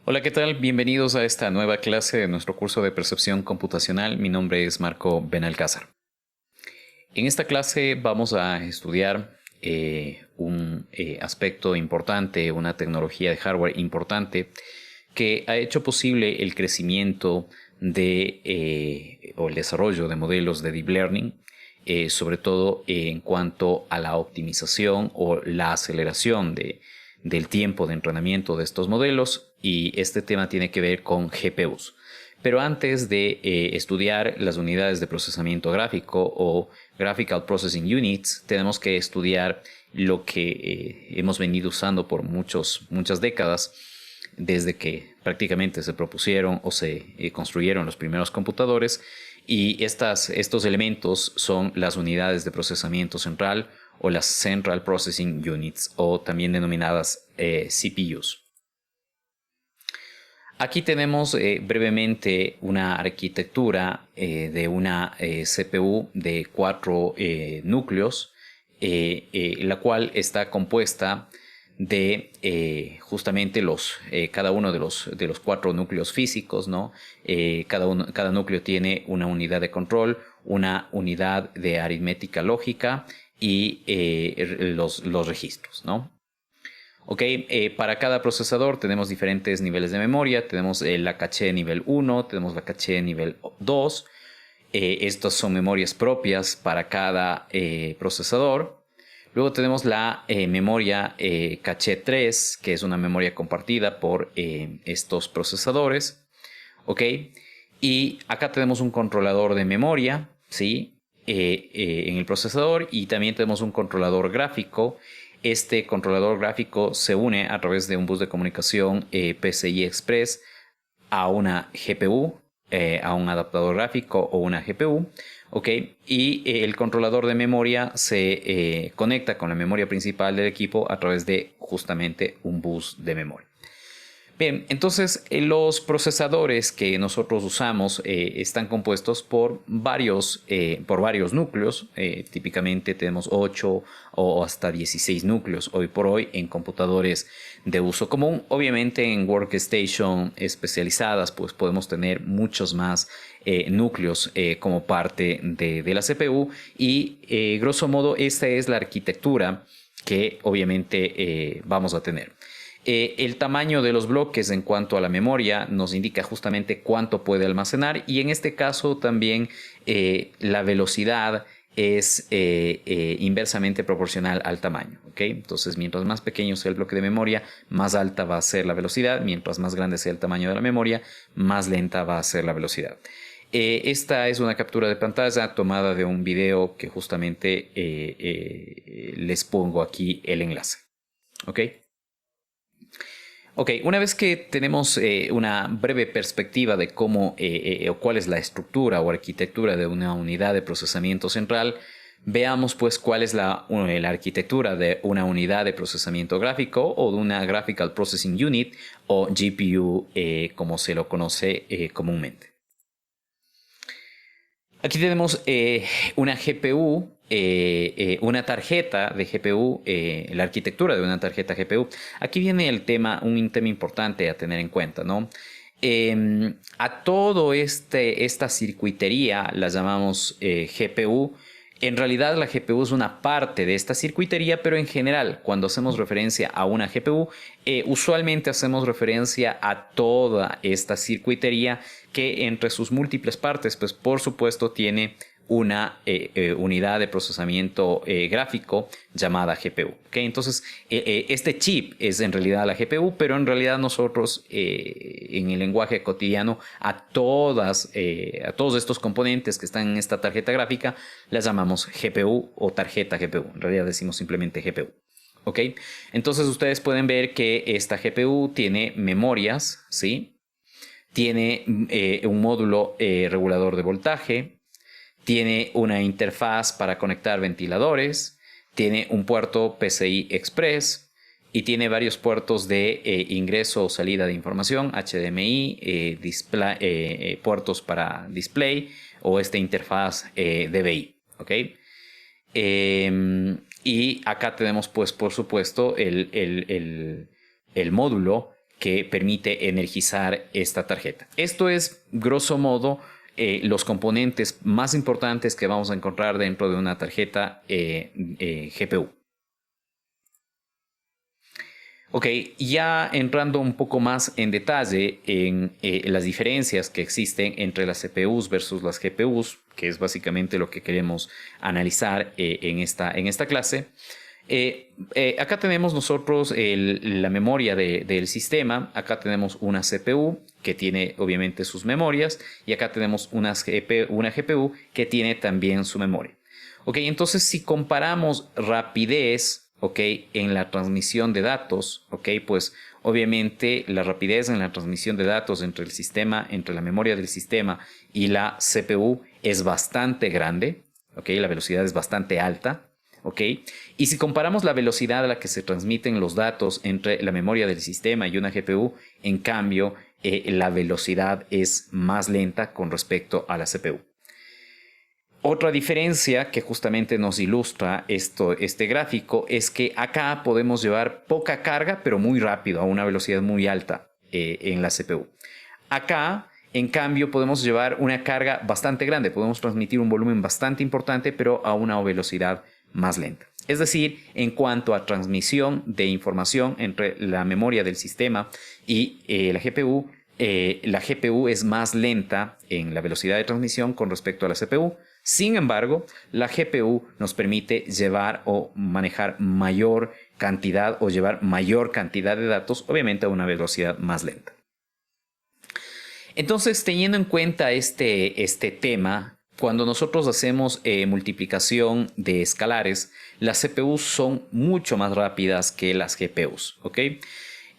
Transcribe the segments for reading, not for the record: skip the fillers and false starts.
Hola, ¿qué tal? Bienvenidos a esta nueva clase de nuestro curso de percepción computacional. Mi nombre es Marco Benalcázar. En esta clase vamos a estudiar un aspecto importante, una tecnología de hardware importante que ha hecho posible el crecimiento o el desarrollo de modelos de deep learning, sobre todo en cuanto a la optimización o la aceleración del tiempo de entrenamiento de estos modelos, y este tema tiene que ver con GPUs. Pero antes de estudiar las unidades de procesamiento gráfico o Graphical Processing Units, tenemos que estudiar lo que hemos venido usando por muchas décadas, desde que prácticamente se propusieron o se construyeron los primeros computadores. Y estos elementos son las unidades de procesamiento central o las Central Processing Units, o también denominadas CPUs. Aquí tenemos brevemente una arquitectura de una CPU de 4 núcleos, la cual está compuesta de justamente cada uno de los 4 núcleos físicos, ¿no? Cada núcleo tiene una unidad de control, una unidad de aritmética lógica y los registros, ¿no? Ok, para cada procesador tenemos diferentes niveles de memoria. Tenemos la caché nivel 1, tenemos la caché nivel 2. Estas son memorias propias para cada procesador. Luego tenemos la memoria caché 3, que es una memoria compartida por estos procesadores. Ok, y acá tenemos un controlador de memoria, ¿sí? En el procesador, y también tenemos un controlador gráfico. Este controlador gráfico se une a través de un bus de comunicación PCI Express a una GPU, a un adaptador gráfico o una GPU. ¿Ok? Y el controlador de memoria se conecta con la memoria principal del equipo a través de justamente un bus de memoria. Bien, entonces los procesadores que nosotros usamos están compuestos por varios núcleos. Típicamente tenemos 8 o hasta 16 núcleos hoy por hoy en computadores de uso común. Obviamente en workstation especializadas pues podemos tener muchos más núcleos como parte de la CPU, y grosso modo esta es la arquitectura que obviamente vamos a tener. El tamaño de los bloques en cuanto a la memoria nos indica justamente cuánto puede almacenar, y en este caso también la velocidad es inversamente proporcional al tamaño. ¿Okay? Entonces, mientras más pequeño sea el bloque de memoria, más alta va a ser la velocidad. Mientras más grande sea el tamaño de la memoria, más lenta va a ser la velocidad. Esta es una captura de pantalla tomada de un video que justamente les pongo aquí el enlace. ¿Ok? Ok, una vez que tenemos una breve perspectiva de cómo o cuál es la estructura o arquitectura de una unidad de procesamiento central, veamos pues cuál es la arquitectura de una unidad de procesamiento gráfico o de una Graphical Processing Unit, o GPU como se lo conoce comúnmente. Aquí tenemos una GPU, una tarjeta de GPU, la arquitectura de una tarjeta GPU. Aquí viene un tema importante a tener en cuenta, ¿no? A todo esta circuitería la llamamos GPU. En realidad la GPU es una parte de esta circuitería, pero en general cuando hacemos referencia a una GPU, usualmente hacemos referencia a toda esta circuitería que entre sus múltiples partes, pues por supuesto tiene una unidad de procesamiento gráfico llamada GPU. ¿Okay? Entonces, este chip es en realidad la GPU, pero en realidad nosotros en el lenguaje cotidiano a todos estos componentes que están en esta tarjeta gráfica las llamamos GPU o tarjeta GPU. En realidad decimos simplemente GPU. ¿Ok? Entonces ustedes pueden ver que esta GPU tiene memorias, ¿sí? Tiene un módulo regulador de voltaje, tiene una interfaz para conectar ventiladores, tiene un puerto PCI Express y tiene varios puertos de ingreso o salida de información, HDMI, puertos para display o esta interfaz DVI. ¿Okay? Y acá tenemos pues por supuesto el módulo que permite energizar esta tarjeta. Esto es, grosso modo, los componentes más importantes que vamos a encontrar dentro de una tarjeta GPU. Ok, ya entrando un poco más en detalle en las diferencias que existen entre las CPUs versus las GPUs, que es básicamente lo que queremos analizar en esta clase. Acá tenemos nosotros la memoria del sistema. Acá tenemos una CPU que tiene obviamente sus memorias, y acá tenemos una GPU que tiene también su memoria. Ok, entonces si comparamos rapidez, ok, en la transmisión de datos, ok, pues obviamente la rapidez en la transmisión de datos entre el sistema, entre la memoria del sistema y la CPU es bastante grande, ok, la velocidad es bastante alta. ¿Ok? Y si comparamos la velocidad a la que se transmiten los datos entre la memoria del sistema y una GPU, en cambio, la velocidad es más lenta con respecto a la CPU. Otra diferencia que justamente nos ilustra este gráfico es que acá podemos llevar poca carga, pero muy rápido, a una velocidad muy alta en la CPU. Acá, en cambio, podemos llevar una carga bastante grande, podemos transmitir un volumen bastante importante, pero a una velocidad más lenta. Es decir, en cuanto a transmisión de información entre la memoria del sistema y la GPU es más lenta en la velocidad de transmisión con respecto a la CPU. Sin embargo, la GPU nos permite llevar o manejar mayor cantidad o llevar mayor cantidad de datos, obviamente a una velocidad más lenta. Entonces, teniendo en cuenta este tema, cuando nosotros hacemos multiplicación de escalares, las CPUs son mucho más rápidas que las GPUs, ¿ok?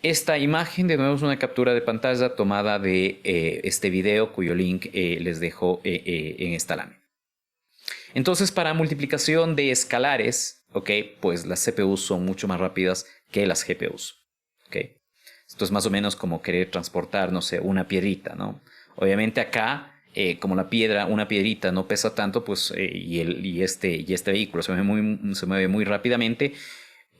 Esta imagen de nuevo es una captura de pantalla tomada de este video cuyo link les dejo en esta lámina. Entonces, para multiplicación de escalares, ¿ok? Pues las CPUs son mucho más rápidas que las GPUs, ¿ok? Esto es más o menos como querer transportar, no sé, una piedrita, ¿no? Obviamente acá, como una piedrita no pesa tanto, pues, y este vehículo se mueve muy rápidamente,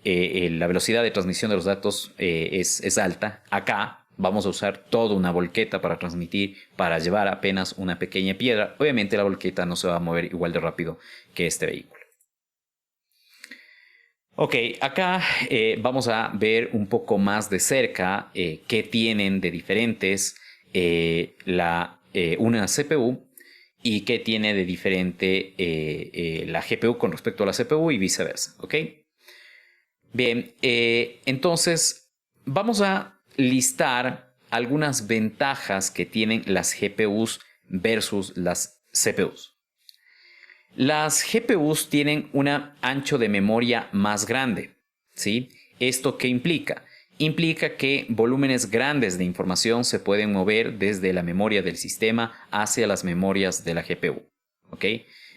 la velocidad de transmisión de los datos es alta. Acá vamos a usar toda una volqueta para transmitir, para llevar apenas una pequeña piedra. Obviamente la volqueta no se va a mover igual de rápido que este vehículo. Ok, acá vamos a ver un poco más de cerca qué tienen de diferentes una CPU y qué tiene de diferente la GPU con respecto a la CPU y viceversa. ¿Ok? Bien, entonces vamos a listar algunas ventajas que tienen las GPUs versus las CPUs. Las GPUs tienen un ancho de memoria más grande, ¿sí? ¿Esto qué implica? Implica que volúmenes grandes de información se pueden mover desde la memoria del sistema hacia las memorias de la GPU, ¿ok?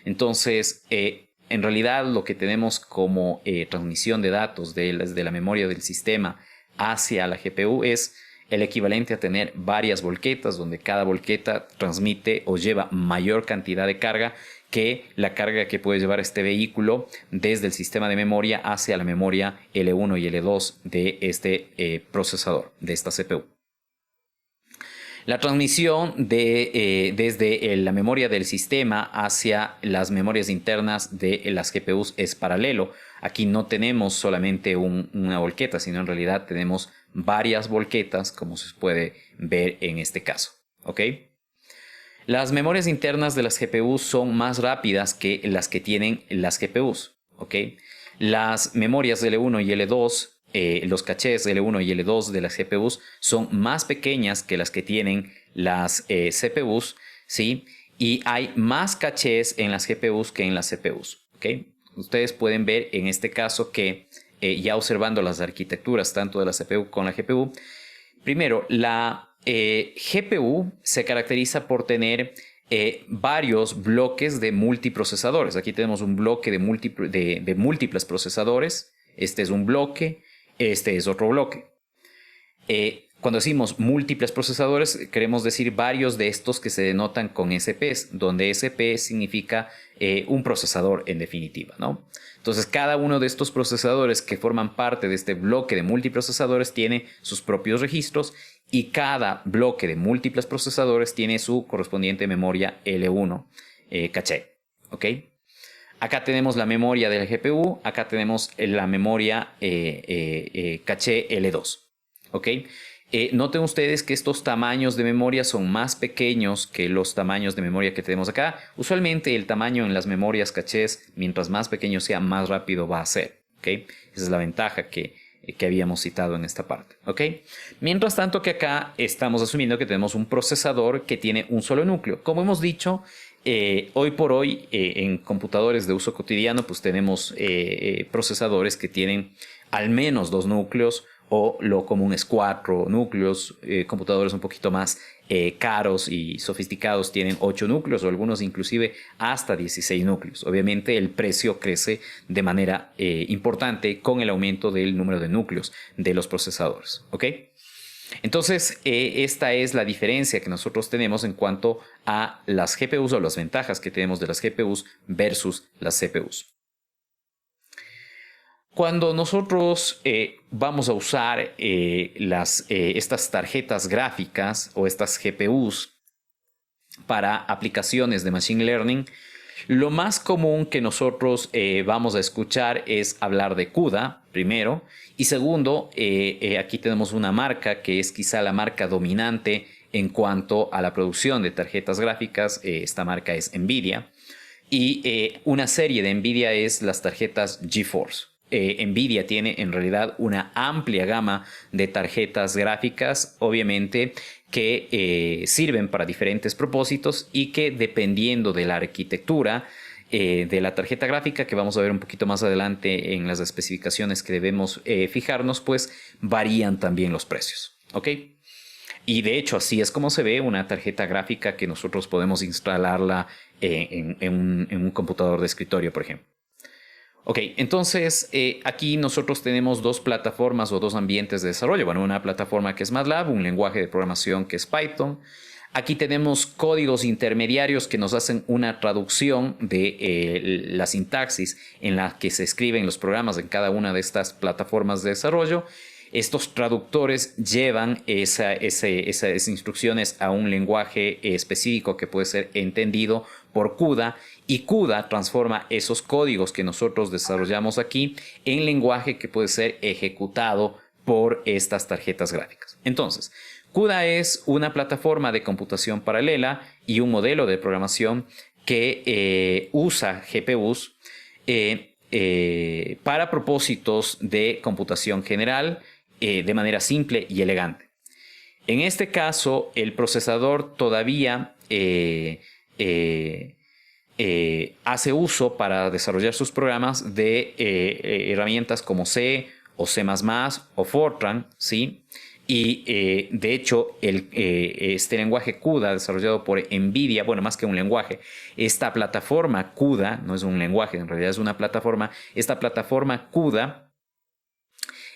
Entonces, en realidad lo que tenemos como transmisión de datos desde la memoria del sistema hacia la GPU es el equivalente a tener varias volquetas, donde cada volqueta transmite o lleva mayor cantidad de carga que la carga que puede llevar este vehículo desde el sistema de memoria hacia la memoria L1 y L2 de este procesador, de esta CPU. La transmisión desde la memoria del sistema hacia las memorias internas de las GPUs es paralelo. Aquí no tenemos solamente una volqueta, sino en realidad tenemos varias volquetas, como se puede ver en este caso. ¿Ok? Las memorias internas de las GPUs son más rápidas que las que tienen las GPUs. ¿Ok? Las memorias L1 y L2, los cachés L1 y L2 de las GPUs son más pequeñas que las que tienen las CPUs, ¿sí? Y hay más cachés en las GPUs que en las CPUs. ¿Ok? Ustedes pueden ver en este caso que ya observando las arquitecturas tanto de la CPU con la GPU, primero la GPU se caracteriza por tener varios bloques de multiprocesadores. Aquí tenemos un bloque de múltiples procesadores. Este es un bloque, este es otro bloque. Cuando decimos múltiples procesadores, queremos decir varios de estos que se denotan con SPs, donde SP significa un procesador en definitiva, ¿no? Entonces, cada uno de estos procesadores que forman parte de este bloque de multiprocesadores tiene sus propios registros y cada bloque de múltiples procesadores tiene su correspondiente memoria L1 caché, ¿ok? Acá tenemos la memoria del GPU, acá tenemos la memoria caché L2, ¿ok? Noten ustedes que estos tamaños de memoria son más pequeños que los tamaños de memoria que tenemos acá. Usualmente el tamaño en las memorias cachés, mientras más pequeño sea, más rápido va a ser, ¿ok? Esa es la ventaja que habíamos citado en esta parte, ¿ok? Mientras tanto que acá estamos asumiendo que tenemos un procesador que tiene un solo núcleo. Como hemos dicho, hoy por hoy en computadores de uso cotidiano pues tenemos procesadores que tienen al menos 2 núcleos, o lo común es 4 núcleos. Computadores un poquito más caros y sofisticados tienen 8 núcleos o algunos inclusive hasta 16 núcleos. Obviamente el precio crece de manera importante con el aumento del número de núcleos de los procesadores, ¿ok? Entonces, esta es la diferencia que nosotros tenemos en cuanto a las GPUs o las ventajas que tenemos de las GPUs versus las CPUs. Cuando nosotros vamos a usar estas tarjetas gráficas o estas GPUs para aplicaciones de Machine Learning, lo más común que nosotros vamos a escuchar es hablar de CUDA, primero. Y segundo, aquí tenemos una marca que es quizá la marca dominante en cuanto a la producción de tarjetas gráficas. Esta marca es NVIDIA. Y una serie de NVIDIA es las tarjetas GeForce. NVIDIA tiene en realidad una amplia gama de tarjetas gráficas, obviamente, que sirven para diferentes propósitos y que dependiendo de la arquitectura de la tarjeta gráfica, que vamos a ver un poquito más adelante en las especificaciones que debemos fijarnos, pues varían también los precios, ¿ok? Y de hecho así es como se ve una tarjeta gráfica que nosotros podemos instalarla en un computador de escritorio, por ejemplo. Ok, entonces aquí nosotros tenemos dos plataformas o dos ambientes de desarrollo. Bueno, una plataforma que es MATLAB, un lenguaje de programación que es Python. Aquí tenemos códigos intermediarios que nos hacen una traducción de la sintaxis en la que se escriben los programas en cada una de estas plataformas de desarrollo. Estos traductores llevan esas instrucciones a un lenguaje específico que puede ser entendido por CUDA, y CUDA transforma esos códigos que nosotros desarrollamos aquí en lenguaje que puede ser ejecutado por estas tarjetas gráficas. Entonces, CUDA es una plataforma de computación paralela y un modelo de programación que usa GPUs para propósitos de computación general de manera simple y elegante. En este caso, el procesador todavía hace uso para desarrollar sus programas de herramientas como C o C++ o Fortran, ¿sí? Y de hecho este lenguaje CUDA desarrollado por NVIDIA, bueno, más que un lenguaje, esta plataforma CUDA, no es un lenguaje, en realidad es una plataforma, esta plataforma CUDA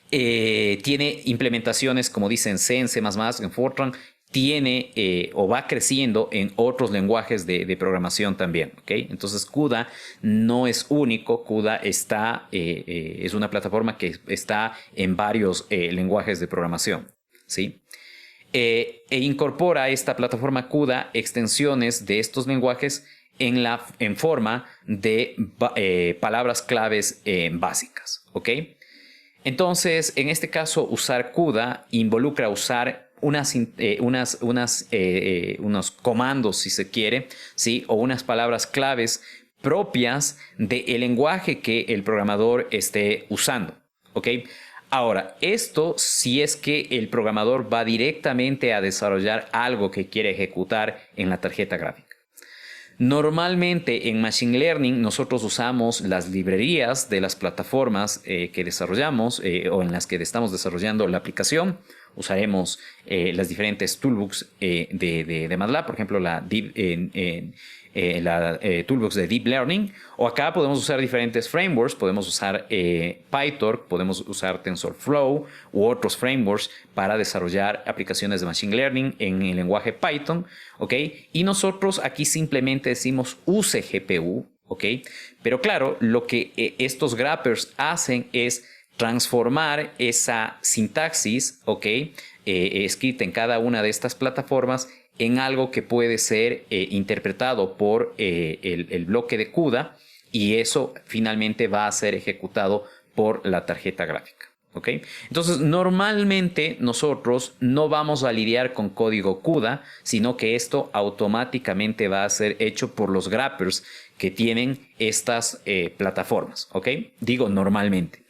tiene implementaciones como dicen C, en C++, en Fortran, tiene o va creciendo en otros lenguajes de programación también, ¿ok? Entonces CUDA no es único, CUDA es una plataforma que está en varios lenguajes de programación, ¿sí? E incorpora esta plataforma CUDA extensiones de estos lenguajes en forma de palabras claves básicas, ¿ok? Entonces, en este caso, usar CUDA involucra usar unos comandos, si se quiere, ¿sí? O unas palabras claves propias del lenguaje que el programador esté usando, ¿ok? Ahora, esto si es que el programador va directamente a desarrollar algo que quiere ejecutar en la tarjeta gráfica. Normalmente en Machine Learning nosotros usamos las librerías de las plataformas que desarrollamos o en las que estamos desarrollando la aplicación. Usaremos las diferentes toolbooks de MATLAB, por ejemplo la la toolbox de Deep Learning, o acá podemos usar diferentes frameworks, podemos usar PyTorch, podemos usar TensorFlow u otros frameworks para desarrollar aplicaciones de Machine Learning en el lenguaje Python, ¿ok? Y nosotros aquí simplemente decimos use GPU, ¿ok? Pero claro, lo que estos graphers hacen es transformar esa sintaxis, ¿ok? Escrita en cada una de estas plataformas en algo que puede ser interpretado por el bloque de CUDA, y eso finalmente va a ser ejecutado por la tarjeta gráfica. ¿Ok? Entonces, normalmente nosotros no vamos a lidiar con código CUDA, sino que esto automáticamente va a ser hecho por los graphers que tienen estas plataformas. ¿Ok? Digo normalmente.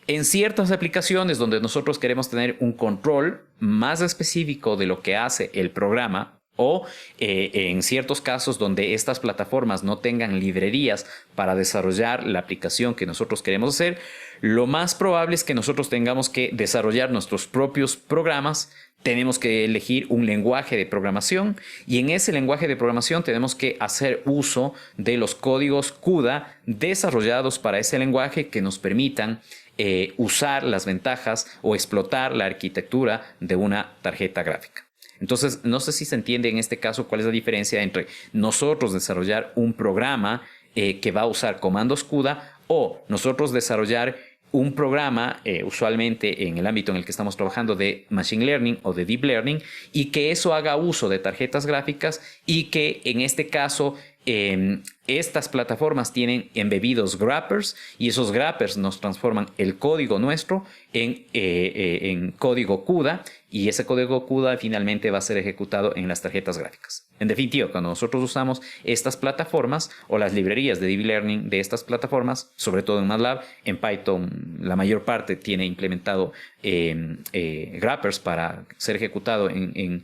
En ciertas aplicaciones donde nosotros queremos tener un control más específico de lo que hace el programa, o en ciertos casos donde estas plataformas no tengan librerías para desarrollar la aplicación que nosotros queremos hacer, lo más probable es que nosotros tengamos que desarrollar nuestros propios programas. Tenemos que elegir un lenguaje de programación, y en ese lenguaje de programación tenemos que hacer uso de los códigos CUDA desarrollados para ese lenguaje que nos permitan usar las ventajas o explotar la arquitectura de una tarjeta gráfica. Entonces, no sé si se entiende en este caso cuál es la diferencia entre nosotros desarrollar un programa que va a usar comandos CUDA, o nosotros desarrollar un programa, usualmente en el ámbito en el que estamos trabajando, de Machine Learning o de Deep Learning, y que eso haga uso de tarjetas gráficas, y que en este caso estas plataformas tienen embebidos graphers, y esos graphers nos transforman el código nuestro en código CUDA, y ese código CUDA finalmente va a ser ejecutado en las tarjetas gráficas. En definitiva, cuando nosotros usamos estas plataformas o las librerías de Deep Learning de estas plataformas, sobre todo en MATLAB, en Python la mayor parte tiene implementado graphers para ser ejecutado en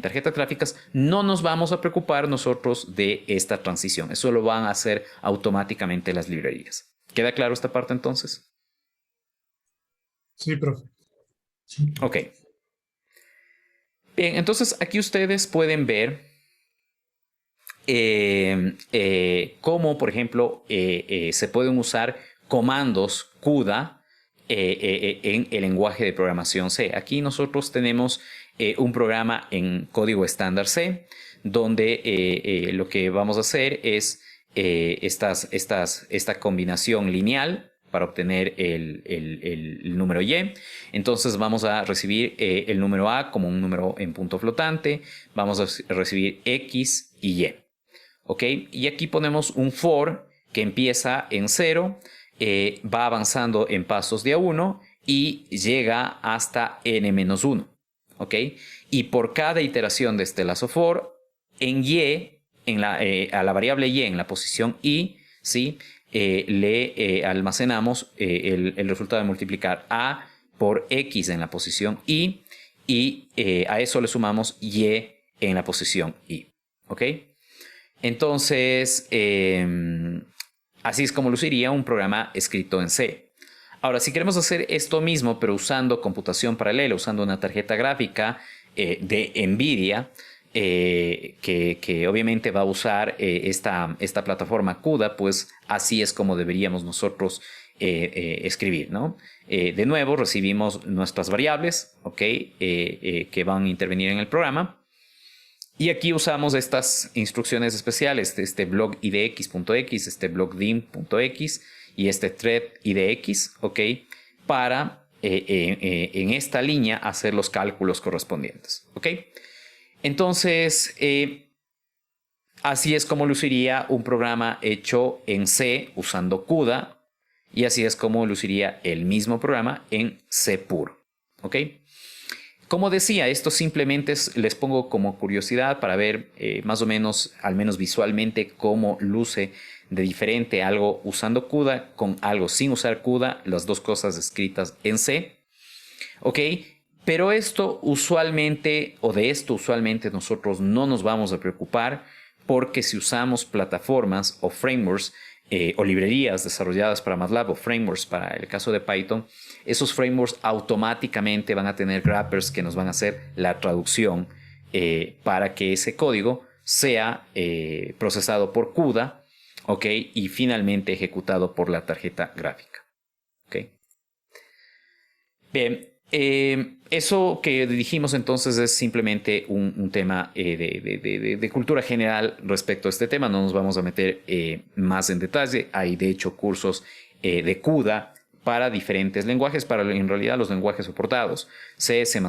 tarjetas gráficas, no nos vamos a preocupar nosotros de esta transición. Eso lo van a hacer automáticamente las librerías. ¿Queda claro esta parte entonces? Sí, profe. Sí. Ok. Bien, entonces aquí ustedes pueden ver cómo, por ejemplo, se pueden usar comandos CUDA en el lenguaje de programación C. Aquí nosotros tenemos un programa en código estándar C, donde lo que vamos a hacer es esta combinación lineal para obtener el número y. Entonces vamos a recibir el número a como un número en punto flotante, vamos a recibir x y y. ¿Ok? Y aquí ponemos un for que empieza en 0, va avanzando en pasos de a 1 y llega hasta n-1. ¿Ok? Y por cada iteración de este lazo for, en y, a la variable y en la posición y, ¿sí? Le almacenamos el resultado de multiplicar a por x en la posición y a eso le sumamos y en la posición y. ¿Ok? Entonces, así es como luciría un programa escrito en C. Ahora, si queremos hacer esto mismo, pero usando computación paralela, usando una tarjeta gráfica de NVIDIA, que obviamente va a usar esta plataforma CUDA, pues así es como deberíamos nosotros escribir, ¿no? De nuevo, recibimos nuestras variables, ¿ok? Que van a intervenir en el programa. Y aquí usamos estas instrucciones especiales, este block idx.x, este block dim.x y este thread idx, ¿ok? Para en esta línea hacer los cálculos correspondientes, ¿ok? Entonces, así es como luciría un programa hecho en C usando CUDA, y así es como luciría el mismo programa en C puro, ¿ok? Como decía, esto simplemente les pongo como curiosidad para ver más o menos, al menos visualmente, cómo luce de diferente algo usando CUDA con algo sin usar CUDA, las dos cosas escritas en C, ¿ok? Pero esto usualmente, o de esto usualmente nosotros no nos vamos a preocupar, porque si usamos plataformas o frameworks o librerías desarrolladas para MATLAB o frameworks para el caso de Python, esos frameworks automáticamente van a tener graphers que nos van a hacer la traducción para que ese código sea procesado por CUDA, ¿ok? Y finalmente ejecutado por la tarjeta gráfica, ¿ok? Bien, eso que dijimos entonces es simplemente un tema de cultura general respecto a este tema. No nos vamos a meter más en detalle. Hay de hecho cursos de CUDA para diferentes lenguajes, para en realidad los lenguajes soportados, C, C++,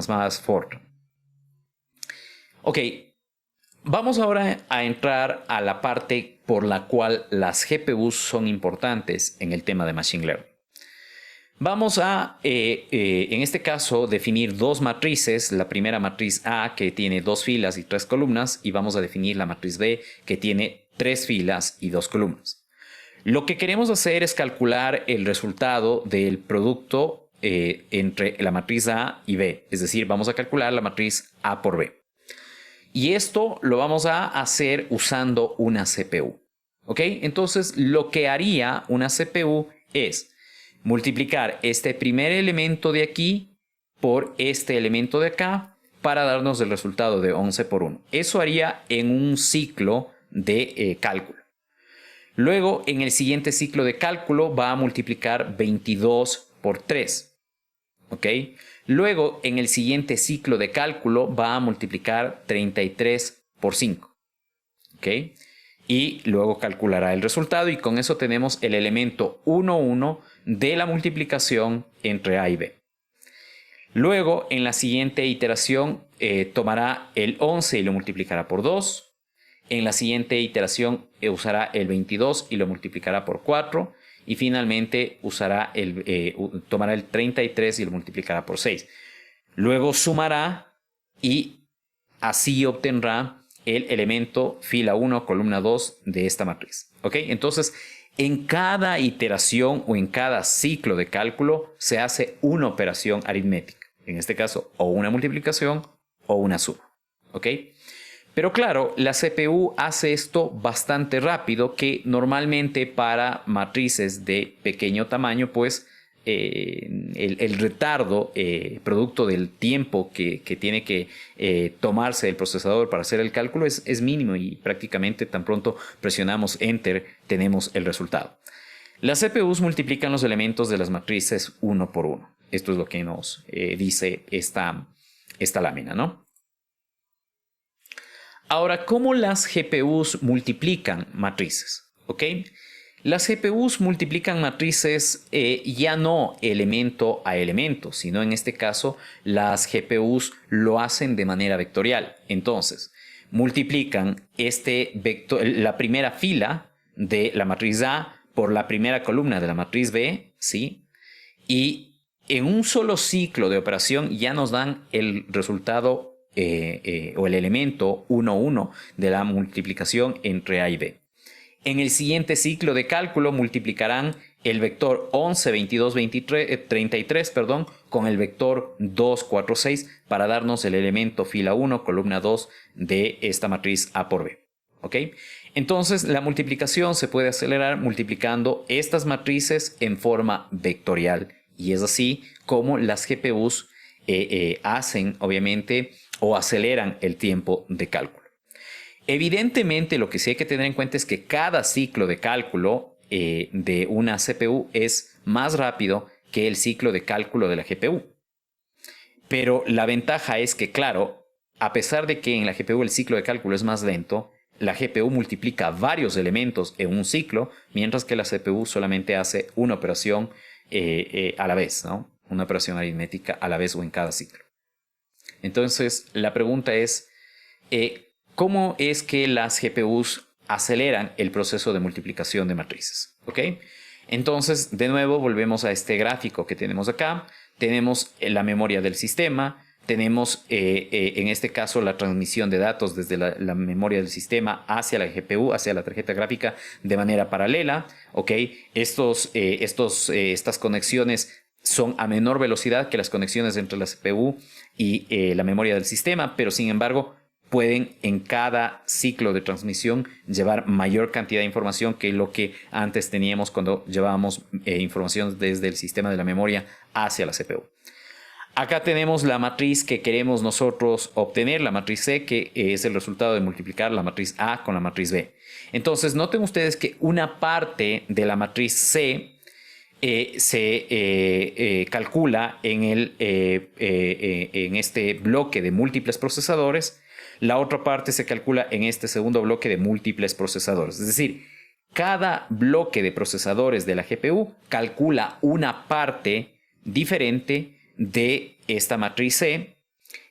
Fortran. Ok, vamos ahora a entrar a la parte por la cual las GPUs son importantes en el tema de Machine Learning. Vamos a, en este caso, definir dos matrices. La primera matriz A, que tiene 2 filas y 3 columnas, y vamos a definir la matriz B, que tiene 3 filas y 2 columnas. Lo que queremos hacer es calcular el resultado del producto entre la matriz A y B. Es decir, vamos a calcular la matriz A por B. Y esto lo vamos a hacer usando una CPU. ¿Ok? Entonces, lo que haría una CPU es multiplicar este primer elemento de aquí por este elemento de acá para darnos el resultado de 11 por 1. Eso haría en un ciclo de cálculo. Luego, en el siguiente ciclo de cálculo va a multiplicar 22 por 3. ¿Ok? Luego, en el siguiente ciclo de cálculo va a multiplicar 33 por 5. ¿Ok? Y luego calculará el resultado y con eso tenemos el elemento 1, 1 de la multiplicación entre A y B. Luego, en la siguiente iteración, tomará el 11 y lo multiplicará por 2. En la siguiente iteración usará el 22 y lo multiplicará por 4. Y finalmente tomará el 33 y lo multiplicará por 6. Luego sumará y así obtendrá el elemento fila 1, columna 2 de esta matriz. ¿Ok? Entonces, en cada iteración o en cada ciclo de cálculo se hace una operación aritmética. En este caso, o una multiplicación o una suma. ¿Ok? Pero claro, la CPU hace esto bastante rápido, que normalmente para matrices de pequeño tamaño, pues el retardo producto del tiempo que tiene que tomarse el procesador para hacer el cálculo es mínimo y prácticamente tan pronto presionamos Enter tenemos el resultado. Las CPUs multiplican los elementos de las matrices uno por uno. Esto es lo que nos dice esta lámina, ¿no? Ahora, ¿cómo las GPUs multiplican matrices? ¿Ok? Las GPUs multiplican matrices ya no elemento a elemento, sino en este caso las GPUs lo hacen de manera vectorial. Entonces, multiplican la primera fila de la matriz A por la primera columna de la matriz B, ¿sí? Y en un solo ciclo de operación ya nos dan el resultado o el elemento 1, 1 de la multiplicación entre A y B. En el siguiente ciclo de cálculo multiplicarán el vector 11, 22, 33 con el vector 2, 4, 6 para darnos el elemento fila 1, columna 2 de esta matriz A por B. ¿Ok? Entonces la multiplicación se puede acelerar multiplicando estas matrices en forma vectorial y es así como las GPUs hacen, obviamente, o aceleran el tiempo de cálculo. Evidentemente, lo que sí hay que tener en cuenta es que cada ciclo de cálculo de una CPU es más rápido que el ciclo de cálculo de la GPU. Pero la ventaja es que, claro, a pesar de que en la GPU el ciclo de cálculo es más lento, la GPU multiplica varios elementos en un ciclo, mientras que la CPU solamente hace una operación a la vez, ¿no? Una operación aritmética a la vez o en cada ciclo. Entonces, la pregunta es, ¿cómo es que las GPUs aceleran el proceso de multiplicación de matrices? ¿Ok? Entonces, de nuevo, volvemos a este gráfico que tenemos acá. Tenemos la memoria del sistema. Tenemos, en este caso, la transmisión de datos desde la memoria del sistema hacia la GPU, hacia la tarjeta gráfica, de manera paralela. ¿Ok? Estas conexiones son a menor velocidad que las conexiones entre la CPU y la memoria del sistema, pero sin embargo pueden en cada ciclo de transmisión llevar mayor cantidad de información que lo que antes teníamos cuando llevábamos información desde el sistema de la memoria hacia la CPU. Acá tenemos la matriz que queremos nosotros obtener, la matriz C, que es el resultado de multiplicar la matriz A con la matriz B. Entonces, noten ustedes que una parte de la matriz C se calcula en este bloque de múltiples procesadores. La otra parte se calcula en este segundo bloque de múltiples procesadores. Es decir, cada bloque de procesadores de la GPU calcula una parte diferente de esta matriz C,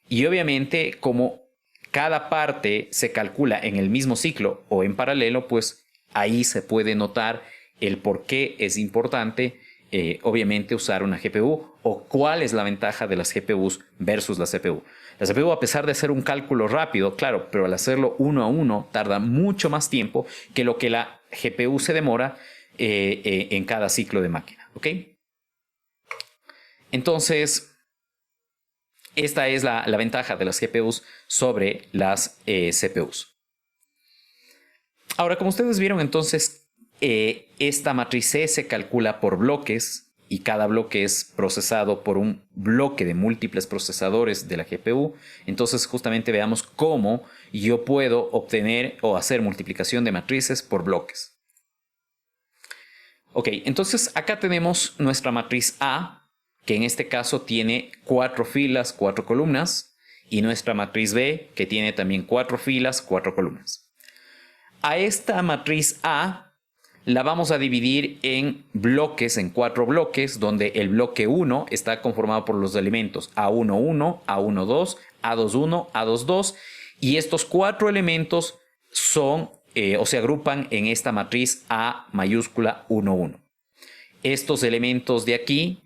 y obviamente como cada parte se calcula en el mismo ciclo o en paralelo, pues ahí se puede notar el por qué es importante obviamente usar una GPU, o cuál es la ventaja de las GPUs versus la CPU. La CPU, a pesar de hacer un cálculo rápido, claro, pero al hacerlo uno a uno tarda mucho más tiempo que lo que la GPU se demora en cada ciclo de máquina, ¿ok? Entonces, esta es la ventaja de las GPUs sobre las CPUs. Ahora, como ustedes vieron, entonces, esta matriz C se calcula por bloques, y cada bloque es procesado por un bloque de múltiples procesadores de la GPU. Entonces, justamente veamos cómo yo puedo obtener o hacer multiplicación de matrices por bloques. Ok, entonces acá tenemos nuestra matriz A, que en este caso tiene 4 filas, 4 columnas, y nuestra matriz B, que tiene también 4 filas, 4 columnas. A esta matriz A la vamos a dividir en bloques, en 4 bloques, donde el bloque 1 está conformado por los elementos A11, A12, A21, A22, y estos 4 elementos son o se agrupan en esta matriz A mayúscula 11. Estos elementos de aquí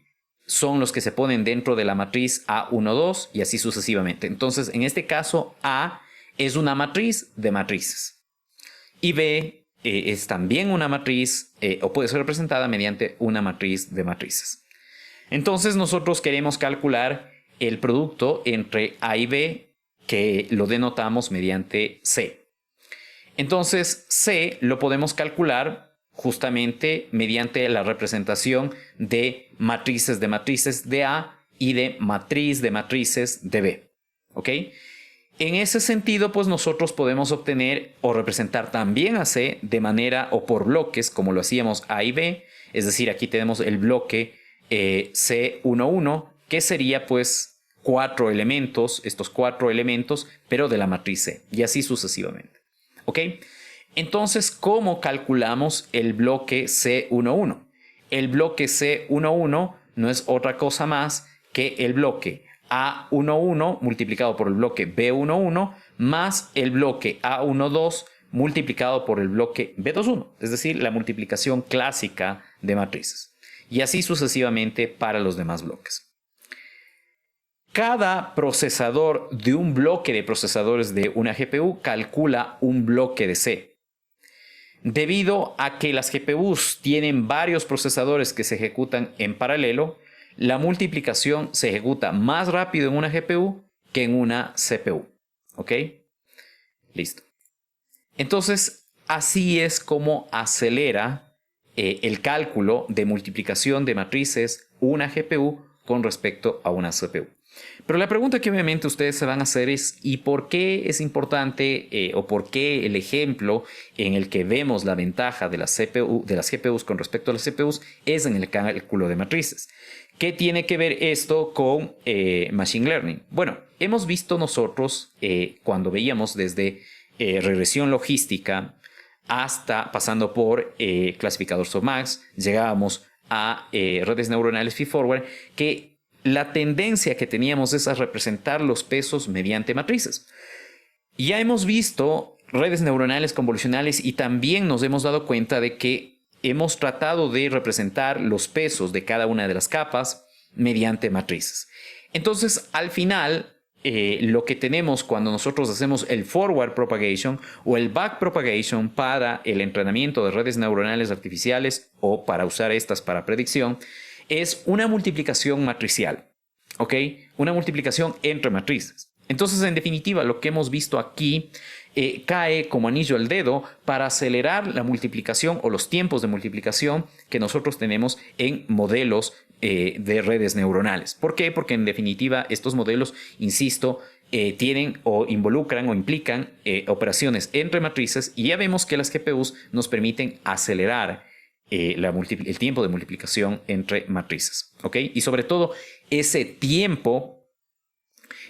son los que se ponen dentro de la matriz A12 y así sucesivamente. Entonces, en este caso, A es una matriz de matrices. Y B es también una matriz, o puede ser representada mediante una matriz de matrices. Entonces, nosotros queremos calcular el producto entre A y B, que lo denotamos mediante C. Entonces, C lo podemos calcular justamente mediante la representación de matrices de A y de matrices de B. ¿Ok? En ese sentido, pues nosotros podemos obtener o representar también a C de manera o por bloques, como lo hacíamos A y B. Es decir, aquí tenemos el bloque C11, que sería pues 4 elementos, estos 4 elementos, pero de la matriz C, y así sucesivamente. ¿Ok? Entonces, ¿cómo calculamos el bloque C11? El bloque C11 no es otra cosa más que el bloque A11 multiplicado por el bloque B11 más el bloque A12 multiplicado por el bloque B21, es decir, la multiplicación clásica de matrices. Y así sucesivamente para los demás bloques. Cada procesador de un bloque de procesadores de una GPU calcula un bloque de C. Debido a que las GPUs tienen varios procesadores que se ejecutan en paralelo, la multiplicación se ejecuta más rápido en una GPU que en una CPU. ¿Ok? Listo. Entonces, así es como acelera el cálculo de multiplicación de matrices una GPU con respecto a una CPU. Pero la pregunta que obviamente ustedes se van a hacer es ¿y por qué es importante o por qué el ejemplo en el que vemos la ventaja de las GPUs con respecto a las CPUs es en el cálculo de matrices? ¿Qué tiene que ver esto con Machine Learning? Bueno, hemos visto nosotros cuando veíamos desde regresión logística hasta pasando por clasificador softmax, llegábamos a redes neuronales feedforward, que la tendencia que teníamos es a representar los pesos mediante matrices. Ya hemos visto redes neuronales convolucionales y también nos hemos dado cuenta de que hemos tratado de representar los pesos de cada una de las capas mediante matrices. Entonces, al final, lo que tenemos cuando nosotros hacemos el forward propagation o el back propagation para el entrenamiento de redes neuronales artificiales o para usar estas para predicción, es una multiplicación matricial, ¿ok? Una multiplicación entre matrices. Entonces, en definitiva, lo que hemos visto aquí cae como anillo al dedo para acelerar la multiplicación o los tiempos de multiplicación que nosotros tenemos en modelos de redes neuronales. ¿Por qué? Porque en definitiva estos modelos, insisto, tienen o involucran o implican operaciones entre matrices, y ya vemos que las GPUs nos permiten acelerar el tiempo de multiplicación entre matrices, ¿ok? Y sobre todo ese tiempo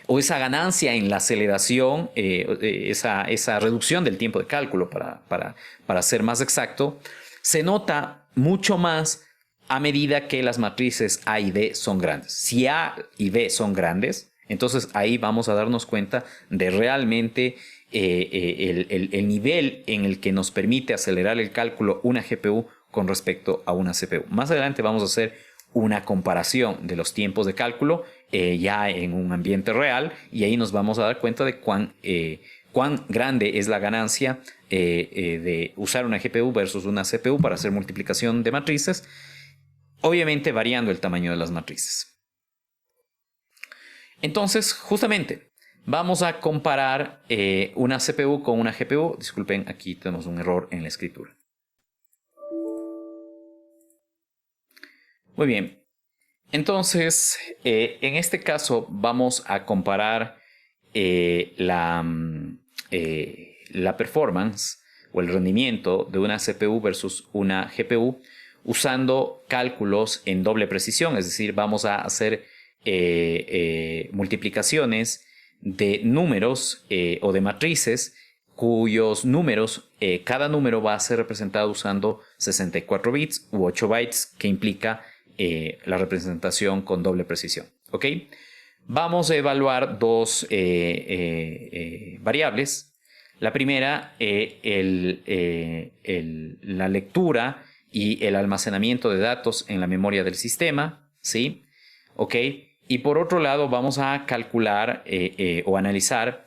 o esa ganancia en la aceleración, esa reducción del tiempo de cálculo, para ser más exacto, se nota mucho más a medida que las matrices A y D son grandes. Si A y B son grandes, entonces ahí vamos a darnos cuenta de realmente el nivel en el que nos permite acelerar el cálculo una GPU con respecto a una CPU. Más adelante vamos a hacer una comparación de los tiempos de cálculo ya en un ambiente real, y ahí nos vamos a dar cuenta de cuán grande es la ganancia de usar una GPU versus una CPU para hacer multiplicación de matrices, obviamente variando el tamaño de las matrices. Entonces, justamente, vamos a comparar una CPU con una GPU. Disculpen, aquí tenemos un error en la escritura. Muy bien. Entonces, en este caso vamos a comparar la performance o el rendimiento de una CPU versus una GPU usando cálculos en doble precisión. Es decir, vamos a hacer multiplicaciones de números o de matrices cuyos números, cada número va a ser representado usando 64 bits u 8 bytes, que implica la representación con doble precisión. ¿Ok? Vamos a evaluar dos variables. La primera, la lectura y el almacenamiento de datos en la memoria del sistema, ¿sí? ¿Ok? Y por otro lado, vamos a calcular o analizar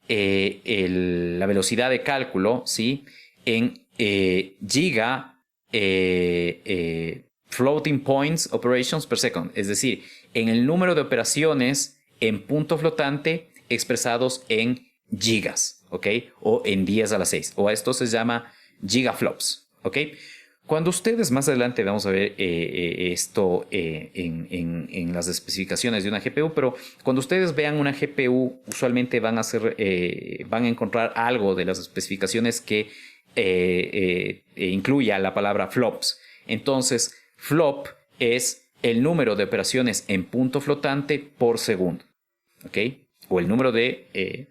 la velocidad de cálculo, ¿sí? En floating points operations per second, es decir, en el número de operaciones en punto flotante expresados en gigas, ¿ok? O en 10 a la 6, o a esto se llama gigaflops, ¿ok? Cuando ustedes, más adelante vamos a ver esto en las especificaciones de una GPU, pero cuando ustedes vean una GPU, usualmente van a encontrar algo de las especificaciones que incluya la palabra flops. Entonces, flop es el número de operaciones en punto flotante por segundo, ¿ok? O el número de,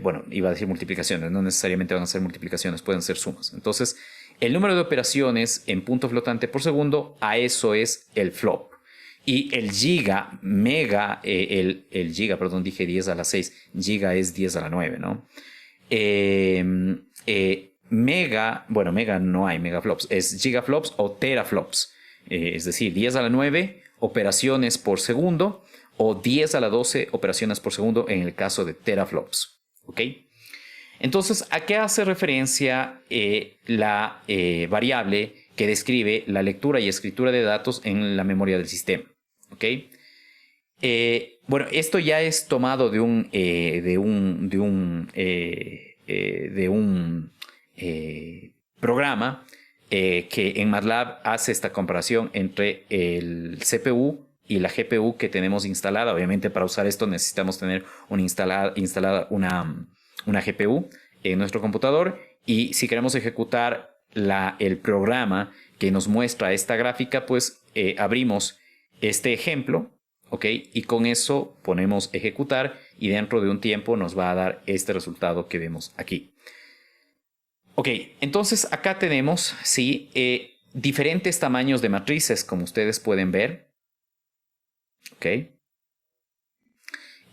bueno, iba a decir multiplicaciones, no necesariamente van a ser multiplicaciones, pueden ser sumas. Entonces, el número de operaciones en punto flotante por segundo, a eso es el flop. Y el giga, mega, el giga, perdón, dije 10 a la 6, giga es 10 a la 9, ¿no? Mega, bueno, mega no hay megaflops, es gigaflops o teraflops, es decir, 10 a la 9 operaciones por segundo o 10 a la 12 operaciones por segundo en el caso de teraflops, ¿ok? Entonces, ¿a qué hace referencia la variable que describe la lectura y escritura de datos en la memoria del sistema? ¿Ok? Bueno, esto ya es tomado de un programa que en MATLAB hace esta comparación entre el CPU y la GPU que tenemos instalada. Obviamente, para usar esto necesitamos tener instalada una GPU en nuestro computador, y si queremos ejecutar el programa que nos muestra esta gráfica, pues abrimos este ejemplo, ¿ok? Y con eso ponemos ejecutar, y dentro de un tiempo nos va a dar este resultado que vemos aquí. Ok, entonces acá tenemos, sí, diferentes tamaños de matrices, como ustedes pueden ver. Ok.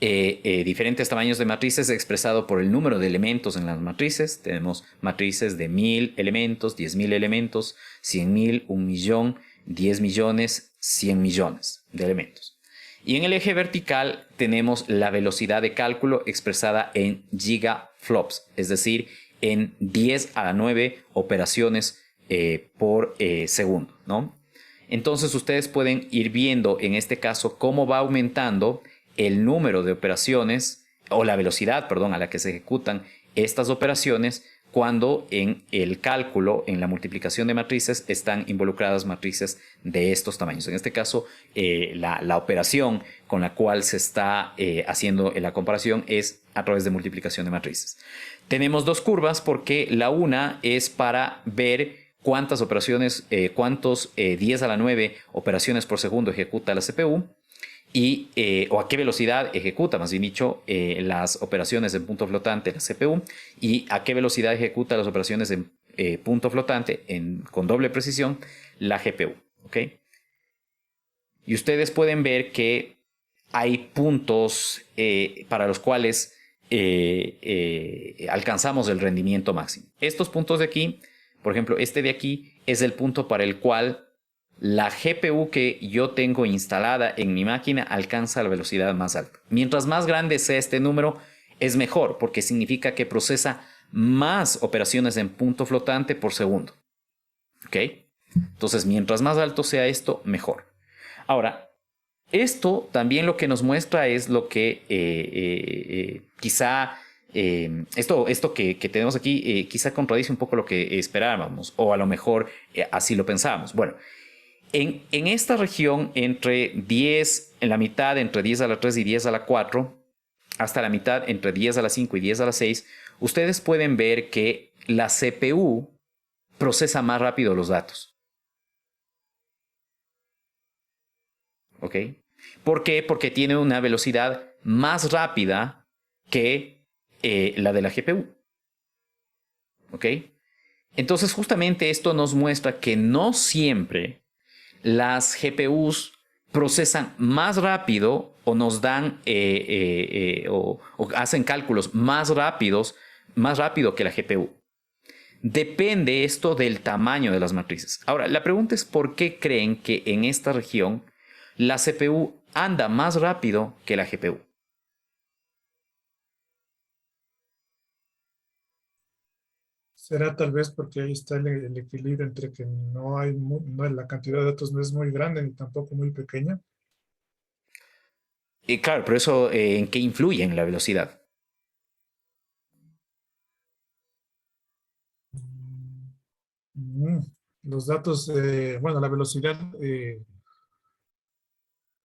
Diferentes tamaños de matrices expresado por el número de elementos en las matrices. Tenemos matrices de 1000 elementos, 10.000 elementos, 100.000, 1.000.000, 10 millones, 100 millones de elementos. Y en el eje vertical tenemos la velocidad de cálculo expresada en gigaflops, es decir, en 10 a la 9 operaciones por segundo, ¿no? Entonces ustedes pueden ir viendo en este caso cómo va aumentando el número de operaciones, o la velocidad, perdón, a la que se ejecutan estas operaciones cuando en el cálculo, en la multiplicación de matrices, están involucradas matrices de estos tamaños. En este caso, la operación con la cual se está haciendo la comparación es a través de multiplicación de matrices. Tenemos dos curvas porque la una es para ver cuántas operaciones, cuántos 10 a la 9 operaciones por segundo ejecuta la CPU o a qué velocidad ejecuta, más bien dicho, las operaciones en punto flotante la CPU y a qué velocidad ejecuta las operaciones en punto flotante con doble precisión la GPU. ¿Ok? Y ustedes pueden ver que hay puntos para los cuales alcanzamos el rendimiento máximo. Estos puntos de aquí, por ejemplo, este de aquí es el punto para el cual la GPU que yo tengo instalada en mi máquina alcanza la velocidad más alta. Mientras más grande sea este número, es mejor, porque significa que procesa más operaciones en punto flotante por segundo. ¿Ok? Entonces, mientras más alto sea esto, mejor. Ahora, esto también lo que nos muestra es lo que quizá esto que tenemos aquí quizá contradice un poco lo que esperábamos, o a lo mejor así lo pensábamos. Bueno, en esta región entre 10, en la mitad entre 10 a la 3 y 10 a la 4, hasta la mitad entre 10 a la 5 y 10 a la 6, ustedes pueden ver que la CPU procesa más rápido los datos. ¿Ok? ¿Por qué? Porque tiene una velocidad más rápida que la de la GPU. ¿Ok? Entonces, justamente esto nos muestra que no siempre las GPUs procesan más rápido o nos dan o hacen cálculos más rápido que la GPU. Depende esto del tamaño de las matrices. Ahora, la pregunta es ¿por qué creen que en esta región la CPU anda más rápido que la GPU? Será tal vez porque ahí está el equilibrio entre que la cantidad de datos no es muy grande ni tampoco muy pequeña. Claro, pero eso ¿en qué influye en la velocidad? Mm, Los datos, bueno, la velocidad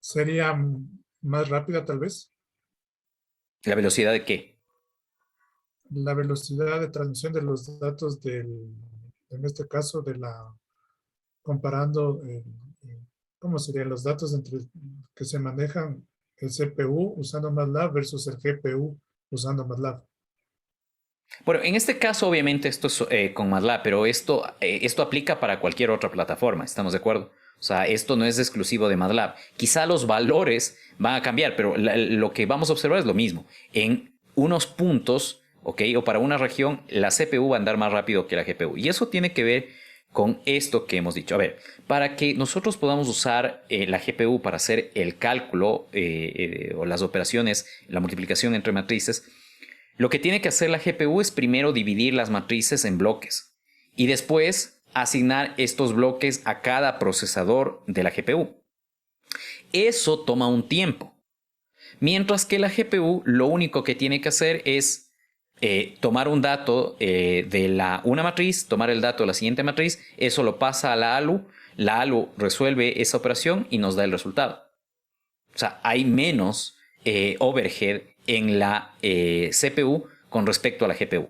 sería más rápida tal vez. ¿La velocidad de qué? La velocidad de transmisión de los datos en este caso, comparando, ¿cómo serían los datos que se manejan el CPU usando MATLAB versus el GPU usando MATLAB? Bueno, en este caso obviamente esto es con MATLAB, pero esto aplica para cualquier otra plataforma, ¿estamos de acuerdo? O sea, esto no es exclusivo de MATLAB. Quizá los valores van a cambiar, pero lo que vamos a observar es lo mismo. En unos puntos, ¿ok? O para una región, la CPU va a andar más rápido que la GPU. Y eso tiene que ver con esto que hemos dicho. A ver, para que nosotros podamos usar la GPU para hacer el cálculo o las operaciones, la multiplicación entre matrices, lo que tiene que hacer la GPU es primero dividir las matrices en bloques y después asignar estos bloques a cada procesador de la GPU. Eso toma un tiempo. Mientras que la GPU lo único que tiene que hacer es tomar un dato de una matriz, tomar el dato de la siguiente matriz, eso lo pasa a la ALU resuelve esa operación y nos da el resultado. O sea, hay menos overhead en la CPU con respecto a la GPU.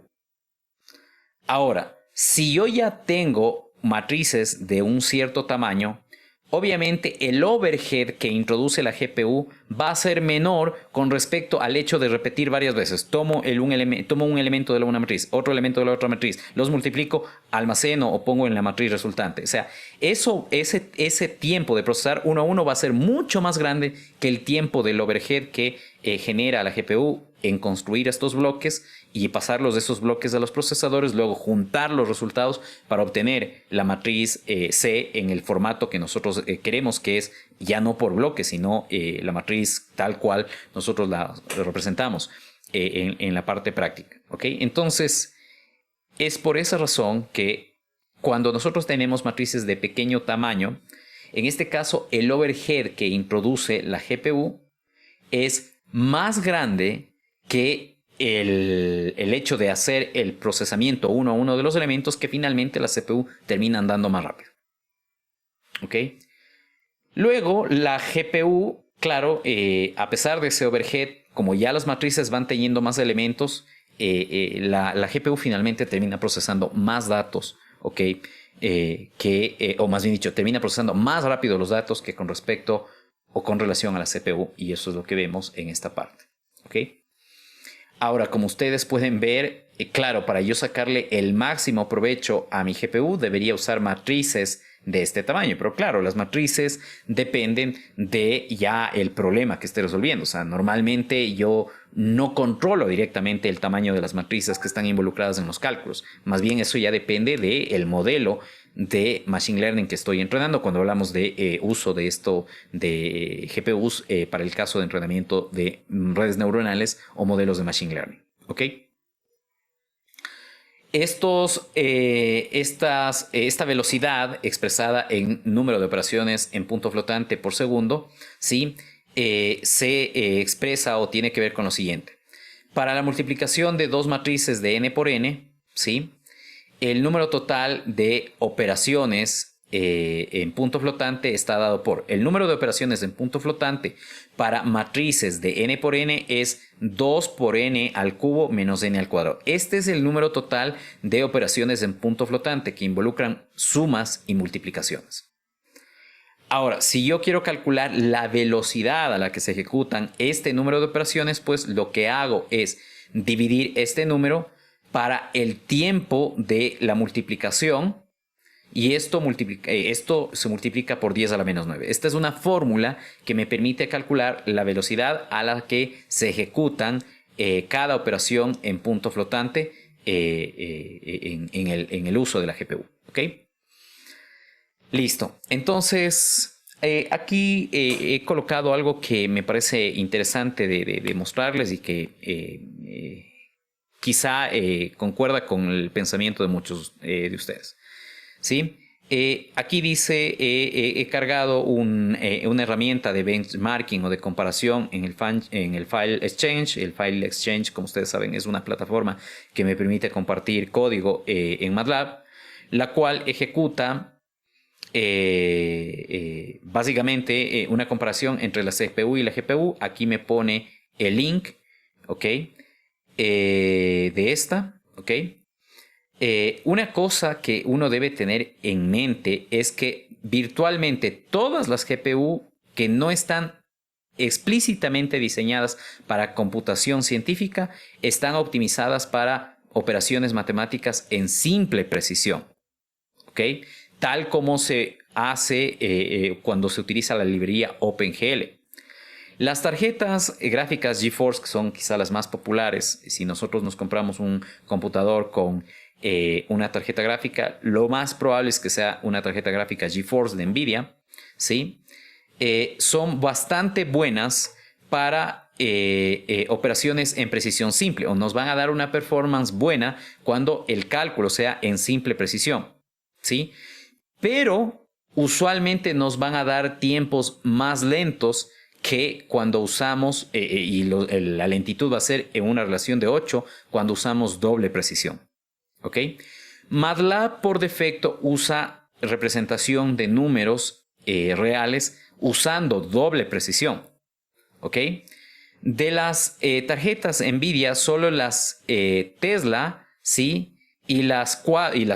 Ahora, si yo ya tengo matrices de un cierto tamaño, obviamente el overhead que introduce la GPU va a ser menor con respecto al hecho de repetir varias veces. Tomo un elemento de una matriz, otro elemento de la otra matriz, los multiplico, almaceno o pongo en la matriz resultante. O sea, ese tiempo de procesar uno a uno va a ser mucho más grande que el tiempo del overhead que genera la GPU en construir estos bloques y pasarlos de esos bloques a los procesadores, luego juntar los resultados para obtener la matriz C en el formato que nosotros queremos, que es ya no por bloques, sino la matriz tal cual nosotros la representamos en la parte práctica. ¿Okay? Entonces, es por esa razón que cuando nosotros tenemos matrices de pequeño tamaño, en este caso el overhead que introduce la GPU es más grande que el hecho de hacer el procesamiento uno a uno de los elementos que finalmente la CPU termina andando más rápido. ¿Ok? Luego la GPU, claro, a pesar de ese overhead, como ya las matrices van teniendo más elementos, la GPU finalmente termina procesando más datos, ¿ok? O más bien dicho, termina procesando más rápido los datos que con respecto o con relación a la CPU, y eso es lo que vemos en esta parte, ¿ok? Ahora, como ustedes pueden ver, claro, para yo sacarle el máximo provecho a mi GPU debería usar matrices de este tamaño, pero claro, las matrices dependen de ya el problema que esté resolviendo. O sea, normalmente yo no controlo directamente el tamaño de las matrices que están involucradas en los cálculos. Más bien eso ya depende del modelo de Machine Learning que estoy entrenando cuando hablamos de uso de esto de GPUs para el caso de entrenamiento de redes neuronales o modelos de Machine Learning. ¿Ok? Esta velocidad expresada en número de operaciones en punto flotante por segundo, ¿sí? Se expresa o tiene que ver con lo siguiente. Para la multiplicación de dos matrices de n por n, ¿sí? El número total de operaciones en punto flotante está dado por el número de operaciones en punto flotante para matrices de n por n es 2 por n al cubo menos n al cuadrado. Este es el número total de operaciones en punto flotante que involucran sumas y multiplicaciones. Ahora, si yo quiero calcular la velocidad a la que se ejecutan este número de operaciones, pues lo que hago es dividir este número para el tiempo de la multiplicación, y esto se multiplica por 10 a la menos 9. Esta es una fórmula que me permite calcular la velocidad a la que se ejecutan cada operación en punto flotante en el uso de la GPU. ¿Ok? Listo. Entonces, aquí he colocado algo que me parece interesante de mostrarles y que quizá concuerda con el pensamiento de muchos de ustedes. ¿Sí? Aquí dice, he cargado una herramienta de benchmarking o de comparación en el File Exchange. El File Exchange, como ustedes saben, es una plataforma que me permite compartir código en MATLAB, la cual ejecuta básicamente una comparación entre la CPU y la GPU. Aquí me pone el link, ¿ok? De esta, ¿ok? Una cosa que uno debe tener en mente es que virtualmente todas las GPU que no están explícitamente diseñadas para computación científica están optimizadas para operaciones matemáticas en simple precisión, ¿ok? Tal como se hace cuando se utiliza la librería OpenGL. Las tarjetas gráficas GeForce, que son quizá las más populares, si nosotros nos compramos un computador con una tarjeta gráfica, lo más probable es que sea una tarjeta gráfica GeForce de NVIDIA, ¿sí? Son bastante buenas para operaciones en precisión simple, o nos van a dar una performance buena cuando el cálculo sea en simple precisión, ¿sí? Pero usualmente nos van a dar tiempos más lentos que cuando usamos, la lentitud va a ser en una relación de 8 cuando usamos doble precisión. ¿Ok? MATLAB por defecto usa representación de números reales usando doble precisión. ¿Ok? De las tarjetas NVIDIA, solo las Tesla, ¿sí? y las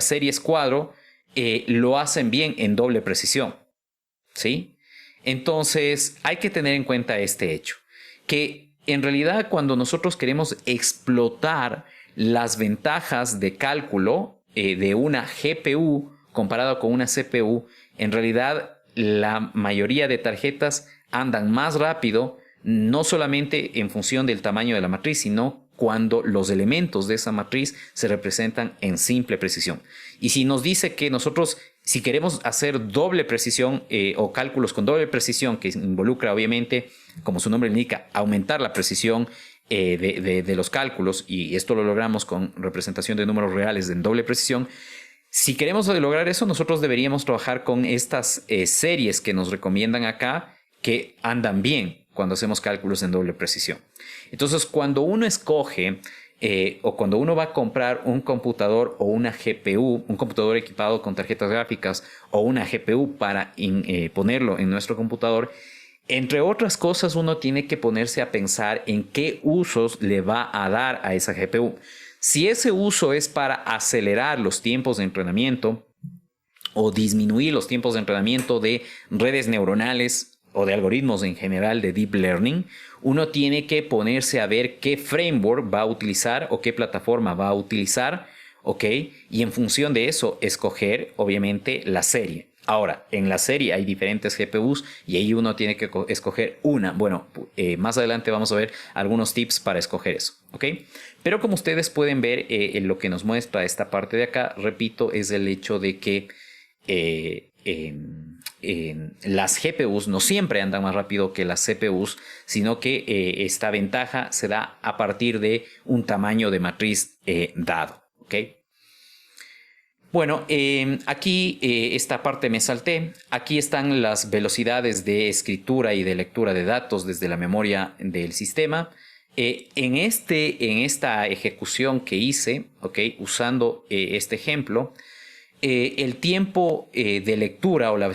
series Quadro lo hacen bien en doble precisión. ¿Sí? Entonces hay que tener en cuenta este hecho, que en realidad cuando nosotros queremos explotar las ventajas de cálculo de una GPU comparado con una CPU, en realidad la mayoría de tarjetas andan más rápido, no solamente en función del tamaño de la matriz, sino cuando los elementos de esa matriz se representan en simple precisión. Y si nos dice que nosotros, si queremos hacer doble precisión o cálculos con doble precisión, que involucra obviamente, como su nombre indica, aumentar la precisión de los cálculos, y esto lo logramos con representación de números reales en doble precisión, si queremos lograr eso, nosotros deberíamos trabajar con estas series que nos recomiendan acá, que andan bien. cuando hacemos cálculos en doble precisión. Entonces, cuando uno escoge o cuando uno va a comprar un computador o una GPU, un computador equipado con tarjetas gráficas o una GPU para ponerlo en nuestro computador, entre otras cosas, uno tiene que ponerse a pensar en qué usos le va a dar a esa GPU. Si ese uso es para acelerar los tiempos de entrenamiento o disminuir los tiempos de entrenamiento de redes neuronales o de algoritmos en general de deep learning, uno tiene que ponerse a ver qué framework va a utilizar o qué plataforma va a utilizar, ¿ok? Y en función de eso, escoger, obviamente, la serie. Ahora, en la serie hay diferentes GPUs y ahí uno tiene que escoger una. Bueno, más adelante vamos a ver algunos tips para escoger eso, ¿ok? Pero como ustedes pueden ver, lo que nos muestra esta parte de acá, repito, es el hecho de que las GPUs no siempre andan más rápido que las CPUs, sino que esta ventaja se da a partir de un tamaño de matriz dado, ¿ok? Bueno, aquí esta parte me salté. Aquí están las velocidades de escritura y de lectura de datos desde la memoria del sistema. En esta ejecución que hice, ¿okay? Usando este ejemplo, el tiempo de lectura o la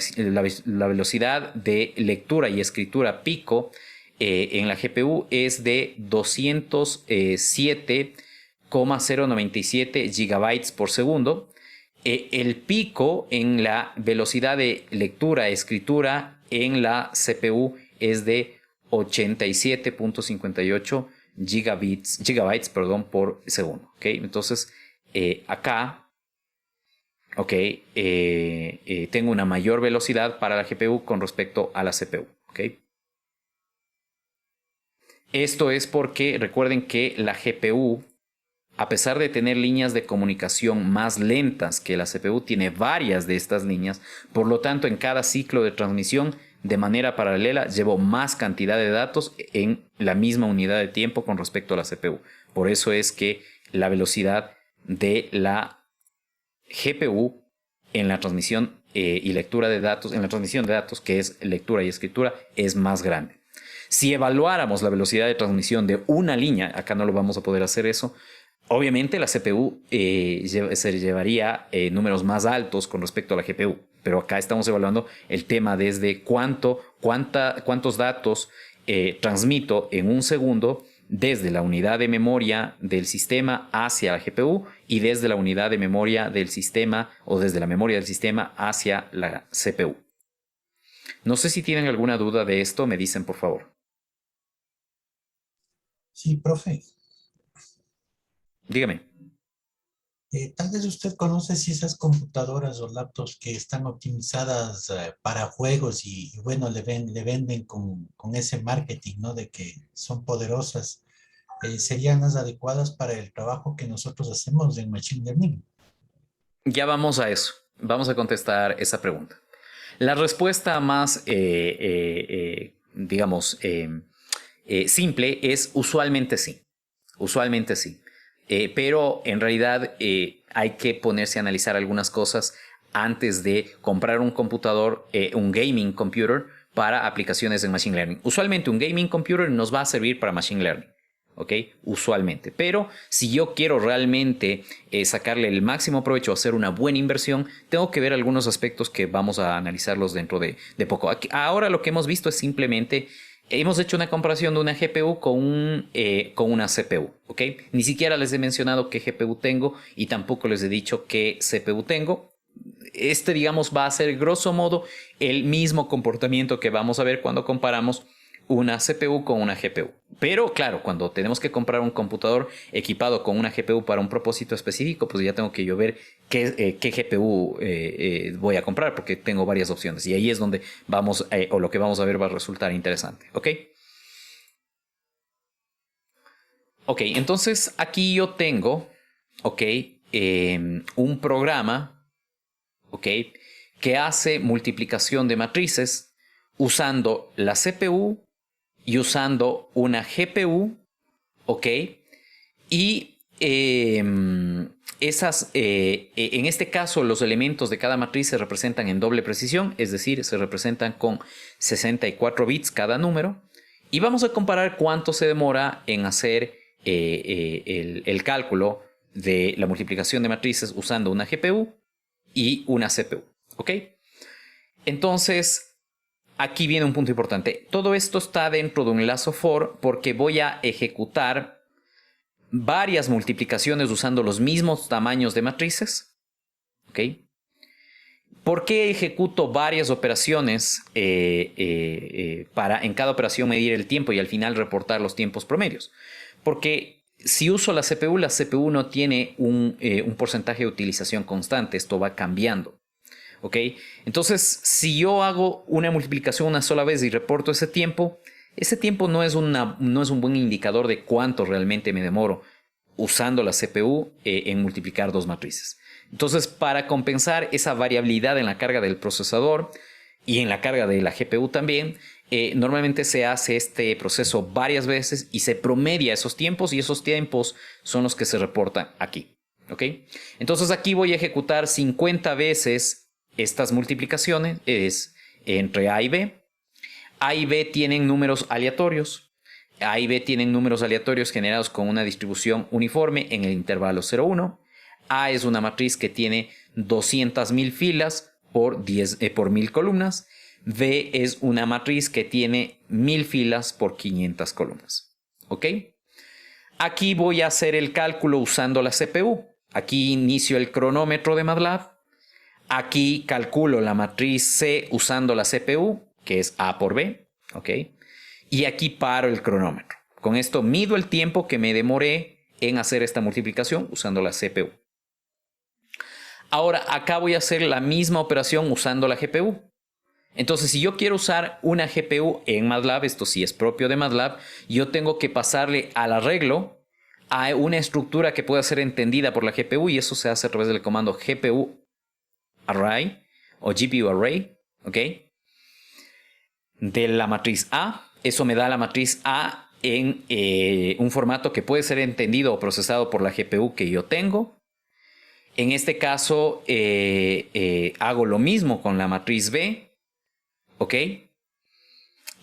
velocidad de lectura y escritura pico en la GPU es de 207,097 gigabytes por segundo. El pico en la velocidad de lectura-escritura en la CPU es de 87,58 gigabytes por segundo. ¿Okay? Entonces, acá tengo una mayor velocidad para la GPU con respecto a la CPU. ¿Okay? Esto es porque recuerden que la GPU, a pesar de tener líneas de comunicación más lentas que la CPU, tiene varias de estas líneas. Por lo tanto, en cada ciclo de transmisión, de manera paralela, llevo más cantidad de datos en la misma unidad de tiempo con respecto a la CPU. Por eso es que la velocidad de la GPU en la transmisión y lectura de datos, en la transmisión de datos, que es lectura y escritura, es más grande. Si evaluáramos la velocidad de transmisión de una línea, acá no lo vamos a poder hacer eso. Obviamente la CPU se llevaría números más altos con respecto a la GPU, pero acá estamos evaluando el tema desde cuántos datos transmito en un segundo desde la unidad de memoria del sistema hacia la GPU y desde la unidad de memoria del sistema o desde la memoria del sistema hacia la CPU. No sé si tienen alguna duda de esto, me dicen por favor. Sí, profe. Dígame. Tal vez usted conoce si esas computadoras o laptops que están optimizadas para juegos y bueno, le venden con ese marketing, ¿no? De que son poderosas, serían las adecuadas para el trabajo que nosotros hacemos en Machine Learning. Ya vamos a eso. Vamos a contestar esa pregunta. La respuesta más, simple es usualmente sí. Usualmente sí. Pero en realidad hay que ponerse a analizar algunas cosas antes de comprar un computador, un gaming computer para aplicaciones en Machine Learning. Usualmente un gaming computer nos va a servir para Machine Learning, ¿ok? Usualmente. Pero si yo quiero realmente sacarle el máximo provecho, hacer una buena inversión, tengo que ver algunos aspectos que vamos a analizarlos dentro de poco. Ahora lo que hemos visto es simplemente... Hemos hecho una comparación de una GPU con una CPU, ¿ok? Ni siquiera les he mencionado qué GPU tengo y tampoco les he dicho qué CPU tengo. Digamos, va a ser grosso modo el mismo comportamiento que vamos a ver cuando comparamos una CPU con una GPU. Pero claro, cuando tenemos que comprar un computador equipado con una GPU para un propósito específico, pues ya tengo que yo ver qué GPU voy a comprar, porque tengo varias opciones. Y ahí es donde vamos, o lo que vamos a ver va a resultar interesante. ¿Ok? Ok, entonces aquí yo tengo, ok, un programa, ok, que hace multiplicación de matrices usando la CPU y usando una GPU, ¿ok? Y en este caso los elementos de cada matriz se representan en doble precisión, es decir, se representan con 64 bits cada número. Y vamos a comparar cuánto se demora en hacer el cálculo de la multiplicación de matrices usando una GPU y una CPU. ¿Ok? Entonces, aquí viene un punto importante. Todo esto está dentro de un lazo for porque voy a ejecutar varias multiplicaciones usando los mismos tamaños de matrices. ¿Ok? ¿Por qué ejecuto varias operaciones para en cada operación medir el tiempo y al final reportar los tiempos promedios? Porque si uso la CPU no tiene un porcentaje de utilización constante. Esto va cambiando. ¿Ok? Entonces, si yo hago una multiplicación una sola vez y reporto ese tiempo no es un buen indicador de cuánto realmente me demoro usando la CPU en multiplicar dos matrices. Entonces, para compensar esa variabilidad en la carga del procesador y en la carga de la GPU también, normalmente se hace este proceso varias veces y se promedia esos tiempos y esos tiempos son los que se reportan aquí. ¿Ok? Entonces aquí voy a ejecutar 50 veces estas multiplicaciones entre A y B. A y B tienen números aleatorios. A y B tienen números aleatorios generados con una distribución uniforme en el intervalo 0,1. A es una matriz que tiene 200.000 filas por 1000 columnas. B es una matriz que tiene 1000 filas por 500 columnas. ¿Ok? Aquí voy a hacer el cálculo usando la CPU. Aquí inicio el cronómetro de MATLAB. Aquí calculo la matriz C usando la CPU, que es A por B. ¿Ok? Y aquí paro el cronómetro. Con esto mido el tiempo que me demoré en hacer esta multiplicación usando la CPU. Ahora acá voy a hacer la misma operación usando la GPU. Entonces, si yo quiero usar una GPU en MATLAB, esto sí es propio de MATLAB, yo tengo que pasarle al arreglo a una estructura que pueda ser entendida por la GPU y eso se hace a través del comando GPU array o GPU array, ¿ok? De la matriz A. Eso me da la matriz A en un formato que puede ser entendido o procesado por la GPU que yo tengo. En este caso, hago lo mismo con la matriz B. ¿Ok?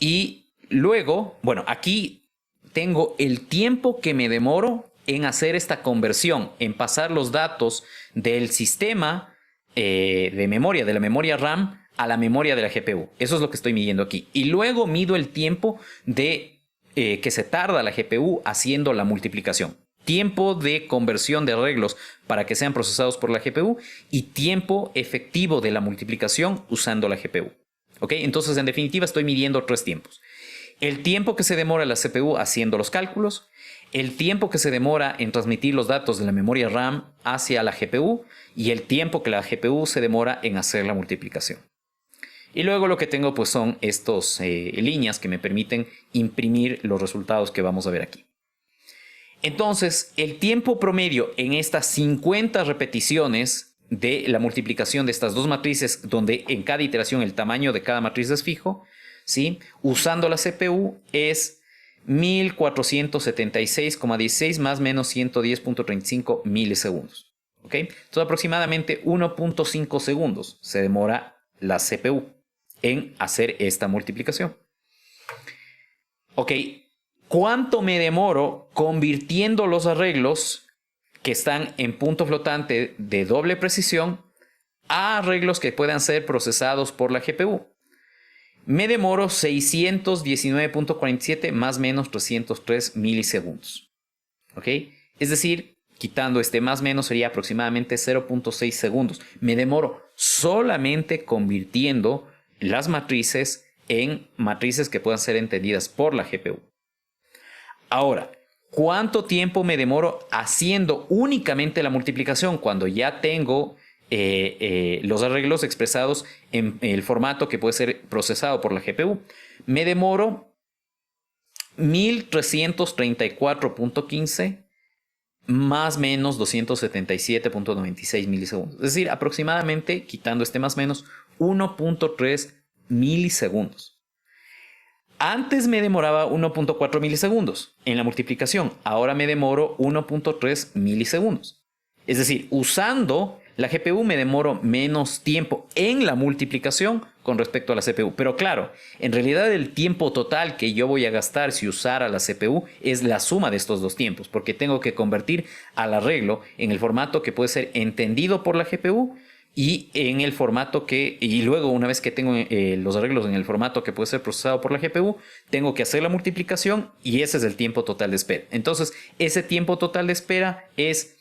Y luego, bueno, aquí tengo el tiempo que me demoro en hacer esta conversión, en pasar los datos del sistema de memoria, de la memoria RAM, a la memoria de la GPU. Eso es lo que estoy midiendo aquí. Y luego mido el tiempo que se tarda la GPU haciendo la multiplicación. Tiempo de conversión de arreglos para que sean procesados por la GPU y tiempo efectivo de la multiplicación usando la GPU. ¿Ok? Entonces, en definitiva, estoy midiendo tres tiempos. El tiempo que se demora la CPU haciendo los cálculos, el tiempo que se demora en transmitir los datos de la memoria RAM hacia la GPU y el tiempo que la GPU se demora en hacer la multiplicación. Y luego lo que tengo pues son estas líneas que me permiten imprimir los resultados que vamos a ver aquí. Entonces, el tiempo promedio en estas 50 repeticiones de la multiplicación de estas dos matrices, donde en cada iteración el tamaño de cada matriz es fijo, ¿sí? Usando la CPU es 1476,16 más menos 110.35 milisegundos. ¿Ok? Entonces, aproximadamente 1.5 segundos se demora la CPU en hacer esta multiplicación. Ok. ¿Cuánto me demoro convirtiendo los arreglos que están en punto flotante de doble precisión a arreglos que puedan ser procesados por la GPU? Me demoro 619.47 más menos 303 milisegundos. ¿Ok? Es decir, quitando este más menos sería aproximadamente 0.6 segundos. Me demoro solamente convirtiendo las matrices en matrices que puedan ser entendidas por la GPU. Ahora, ¿cuánto tiempo me demoro haciendo únicamente la multiplicación cuando ya tengo los arreglos expresados en el formato que puede ser procesado por la GPU? Me demoro 1334.15 más menos 277.96 milisegundos. Es decir, aproximadamente, quitando este más menos, 1.3 milisegundos. Antes me demoraba 1.4 milisegundos en la multiplicación. Ahora me demoro 1.3 milisegundos. Es decir, usando la GPU me demoro menos tiempo en la multiplicación con respecto a la CPU. Pero claro, en realidad el tiempo total que yo voy a gastar si usara la CPU es la suma de estos dos tiempos, porque tengo que convertir al arreglo en el formato que puede ser entendido por la GPU y en el formato y luego una vez que tengo los arreglos en el formato que puede ser procesado por la GPU, tengo que hacer la multiplicación y ese es el tiempo total de espera. Entonces, ese tiempo total de espera es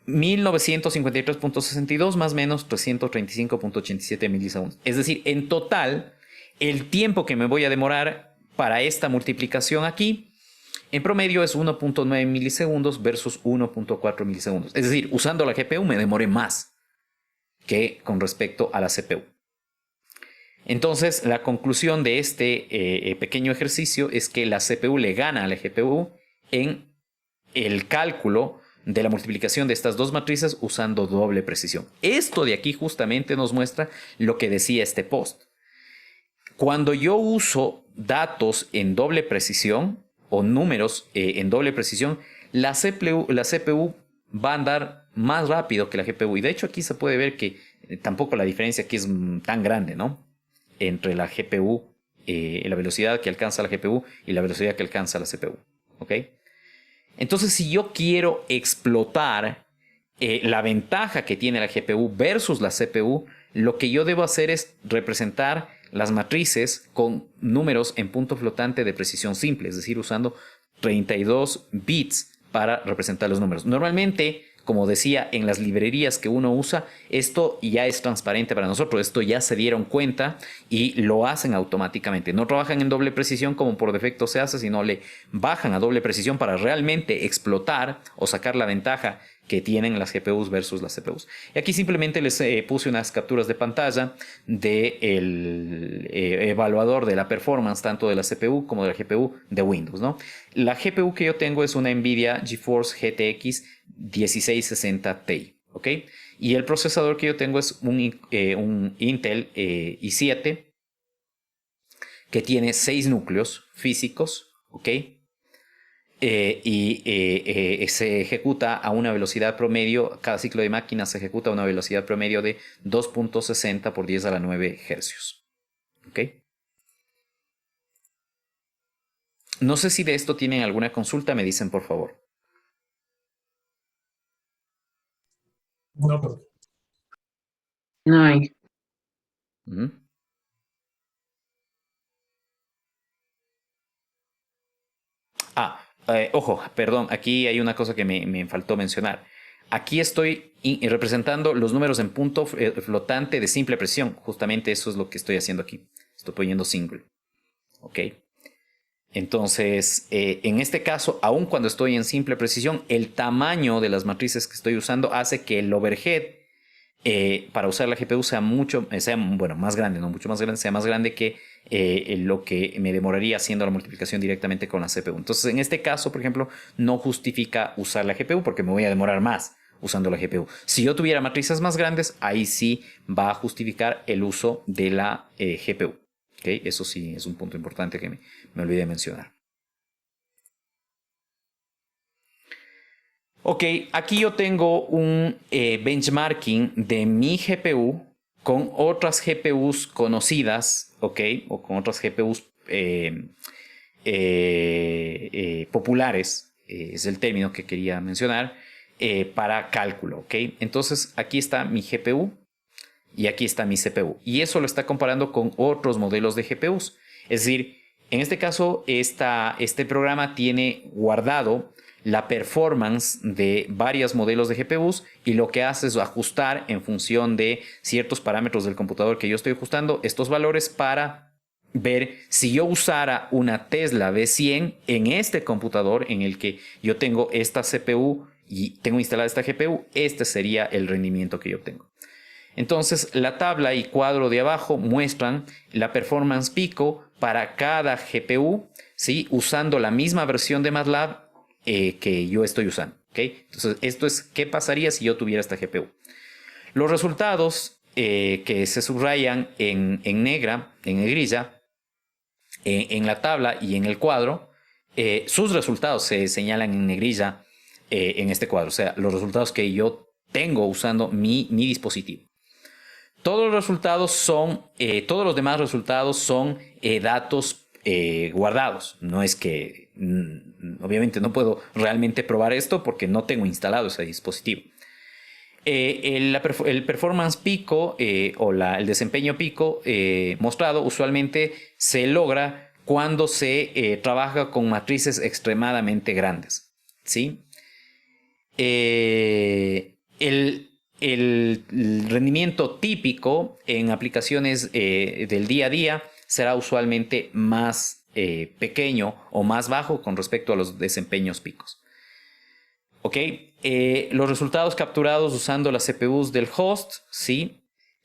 1953.62 más menos 335.87 milisegundos. Es decir, en total, el tiempo que me voy a demorar para esta multiplicación aquí, en promedio es 1.9 milisegundos versus 1.4 milisegundos. Es decir, usando la GPU me demoré más que con respecto a la CPU. Entonces, la conclusión de este pequeño ejercicio es que la CPU le gana a la GPU en el cálculo de la multiplicación de estas dos matrices usando doble precisión. Esto de aquí justamente nos muestra lo que decía este post. Cuando yo uso datos en doble precisión o números en doble precisión, la CPU va a andar más rápido que la GPU. Y de hecho aquí se puede ver que tampoco la diferencia aquí es tan grande, ¿no? Entre la GPU, la velocidad que alcanza la GPU y la velocidad que alcanza la CPU. ¿Ok? Entonces, si yo quiero explotar la ventaja que tiene la GPU versus la CPU, lo que yo debo hacer es representar las matrices con números en punto flotante de precisión simple, es decir, usando 32 bits para representar los números. Normalmente, como decía, en las librerías que uno usa, esto ya es transparente para nosotros, esto ya se dieron cuenta y lo hacen automáticamente. No trabajan en doble precisión como por defecto se hace, sino le bajan a doble precisión para realmente explotar o sacar la ventaja que tienen las GPUs versus las CPUs. Y aquí simplemente les puse unas capturas de pantalla del evaluador de la performance tanto de la CPU como de la GPU de Windows, ¿no? La GPU que yo tengo es una NVIDIA GeForce GTX 1660 Ti, ¿ok? Y el procesador que yo tengo es un Intel i7 que tiene 6 núcleos físicos, ¿ok? Se ejecuta a una velocidad promedio, cada ciclo de máquina se ejecuta a una velocidad promedio de 2.60 por 10 a la 9 hercios. ¿Ok? No sé si de esto tienen alguna consulta, me dicen por favor. No, pero No hay. ¿Mm? Ojo, perdón, aquí hay una cosa que me faltó mencionar. Aquí estoy representando los números en punto flotante de simple precisión. Justamente eso es lo que estoy haciendo aquí. Estoy poniendo single. ¿Ok? Entonces, en este caso, aun cuando estoy en simple precisión, el tamaño de las matrices que estoy usando hace que el overhead para usar la GPU sea más grande, no mucho más grande, sea más grande que lo que me demoraría haciendo la multiplicación directamente con la CPU. Entonces, en este caso, por ejemplo, no justifica usar la GPU porque me voy a demorar más usando la GPU. Si yo tuviera matrices más grandes, ahí sí va a justificar el uso de la GPU. ¿Okay? Eso sí es un punto importante que me olvidé de mencionar. Ok, aquí yo tengo un benchmarking de mi GPU con otras GPUs conocidas, ok, o con otras GPUs populares, es el término que quería mencionar, para cálculo, ok. Entonces aquí está mi GPU y aquí está mi CPU. Y eso lo está comparando con otros modelos de GPUs. Es decir, en este caso, este programa tiene guardado la performance de varios modelos de GPUs y lo que hace es ajustar en función de ciertos parámetros del computador que yo estoy ajustando estos valores para ver si yo usara una Tesla V100 en este computador en el que yo tengo esta CPU y tengo instalada esta GPU, este sería el rendimiento que yo obtengo. Entonces, la tabla y cuadro de abajo muestran la performance pico para cada GPU, ¿sí? Usando la misma versión de MATLAB que yo estoy usando. ¿Okay? Entonces, esto es qué pasaría si yo tuviera esta GPU. Los resultados que se subrayan en negrilla, en la tabla y en el cuadro, sus resultados se señalan en negrilla en este cuadro. O sea, los resultados que yo tengo usando mi dispositivo. Todos los demás resultados son datos guardados. No es que, obviamente no puedo realmente probar esto porque no tengo instalado ese dispositivo. El performance pico el desempeño pico mostrado usualmente se logra cuando se trabaja con matrices extremadamente grandes, ¿sí? El rendimiento típico en aplicaciones del día a día será usualmente más pequeño o más bajo con respecto a los desempeños picos. ¿Ok? Los resultados capturados usando las CPUs del host, ¿sí?,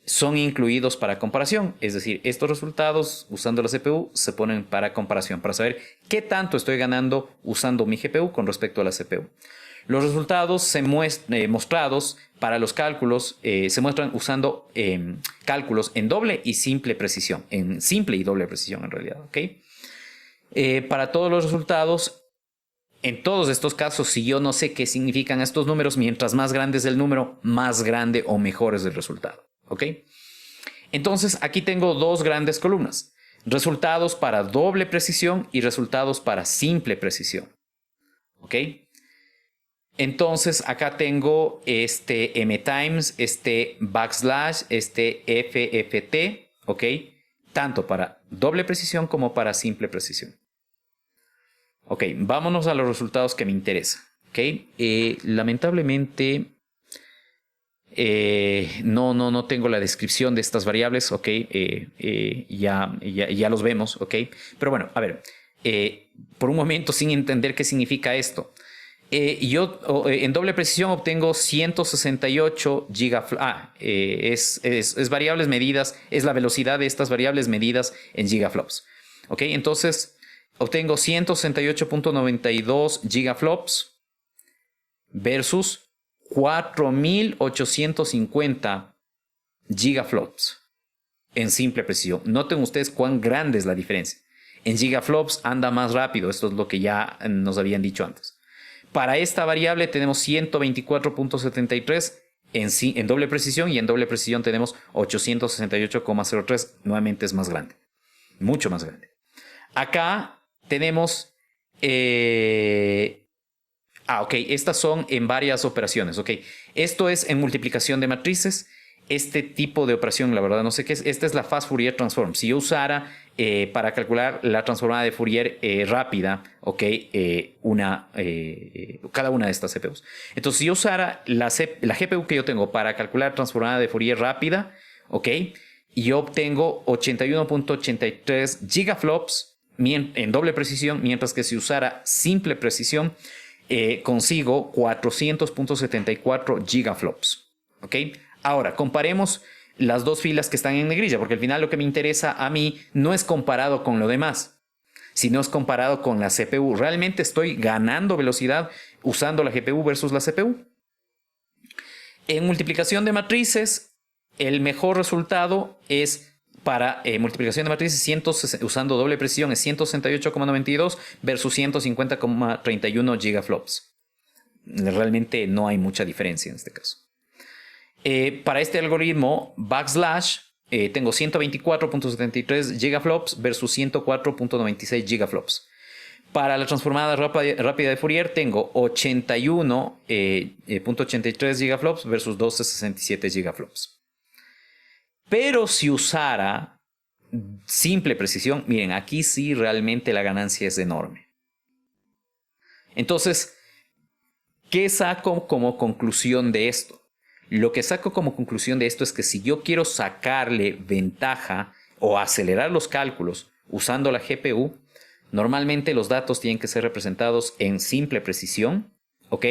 son incluidos para comparación. Es decir, estos resultados usando la CPU se ponen para comparación, para saber qué tanto estoy ganando usando mi GPU con respecto a la CPU. Los resultados mostrados para los cálculos se muestran usando cálculos en doble y simple precisión. En simple y doble precisión en realidad. ¿Ok? Para todos los resultados, en todos estos casos, si yo no sé qué significan estos números, mientras más grande es el número, más grande o mejor es el resultado. ¿Ok? Entonces, aquí tengo dos grandes columnas. Resultados para doble precisión y resultados para simple precisión. ¿Ok? Entonces, acá tengo este mtimes, este backslash, este FFT, ¿ok? Tanto para doble precisión como para simple precisión. Ok, vámonos a los resultados que me interesan. Okay. Lamentablemente no tengo la descripción de estas variables. Ok, ya los vemos. Ok, pero bueno, a ver, por un momento sin entender qué significa esto. Yo en doble precisión obtengo 168 gigaflops. Es variables medidas, es la velocidad de estas variables medidas en gigaflops. Ok, entonces obtengo 168.92 gigaflops versus 4.850 gigaflops en simple precisión. Noten ustedes cuán grande es la diferencia. En gigaflops anda más rápido, esto es lo que ya nos habían dicho antes. Para esta variable tenemos 124.73 en doble precisión y en doble precisión tenemos 868.03. Nuevamente es más grande, mucho más grande. Acá tenemos, estas son en varias operaciones, ok. Esto es en multiplicación de matrices. Este tipo de operación, la verdad no sé qué es. Esta es la Fast Fourier Transform. Si yo usara para calcular la transformada de Fourier rápida, ok, cada una de estas CPUs. Entonces, si yo usara la GPU que yo tengo para calcular transformada de Fourier rápida, ok, y yo obtengo 81.83 gigaflops en doble precisión, mientras que si usara simple precisión, consigo 400.74 gigaflops. ¿Ok? Ahora, comparemos las dos filas que están en negrilla, porque al final lo que me interesa a mí no es comparado con lo demás, sino es comparado con la CPU. ¿Realmente estoy ganando velocidad usando la GPU versus la CPU? En multiplicación de matrices, el mejor resultado es para multiplicación de matrices usando doble precisión es 168.92 versus 150.31 gigaflops. Realmente no hay mucha diferencia en este caso. Para este algoritmo backslash tengo 124.73 gigaflops versus 104.96 gigaflops. Para la transformada rápida de Fourier tengo 81.83 gigaflops versus 12.67 gigaflops. Pero si usara simple precisión, miren, aquí sí realmente la ganancia es enorme. Entonces, ¿qué saco como conclusión de esto? Lo que saco como conclusión de esto es que si yo quiero sacarle ventaja o acelerar los cálculos usando la GPU, normalmente los datos tienen que ser representados en simple precisión, ¿ok?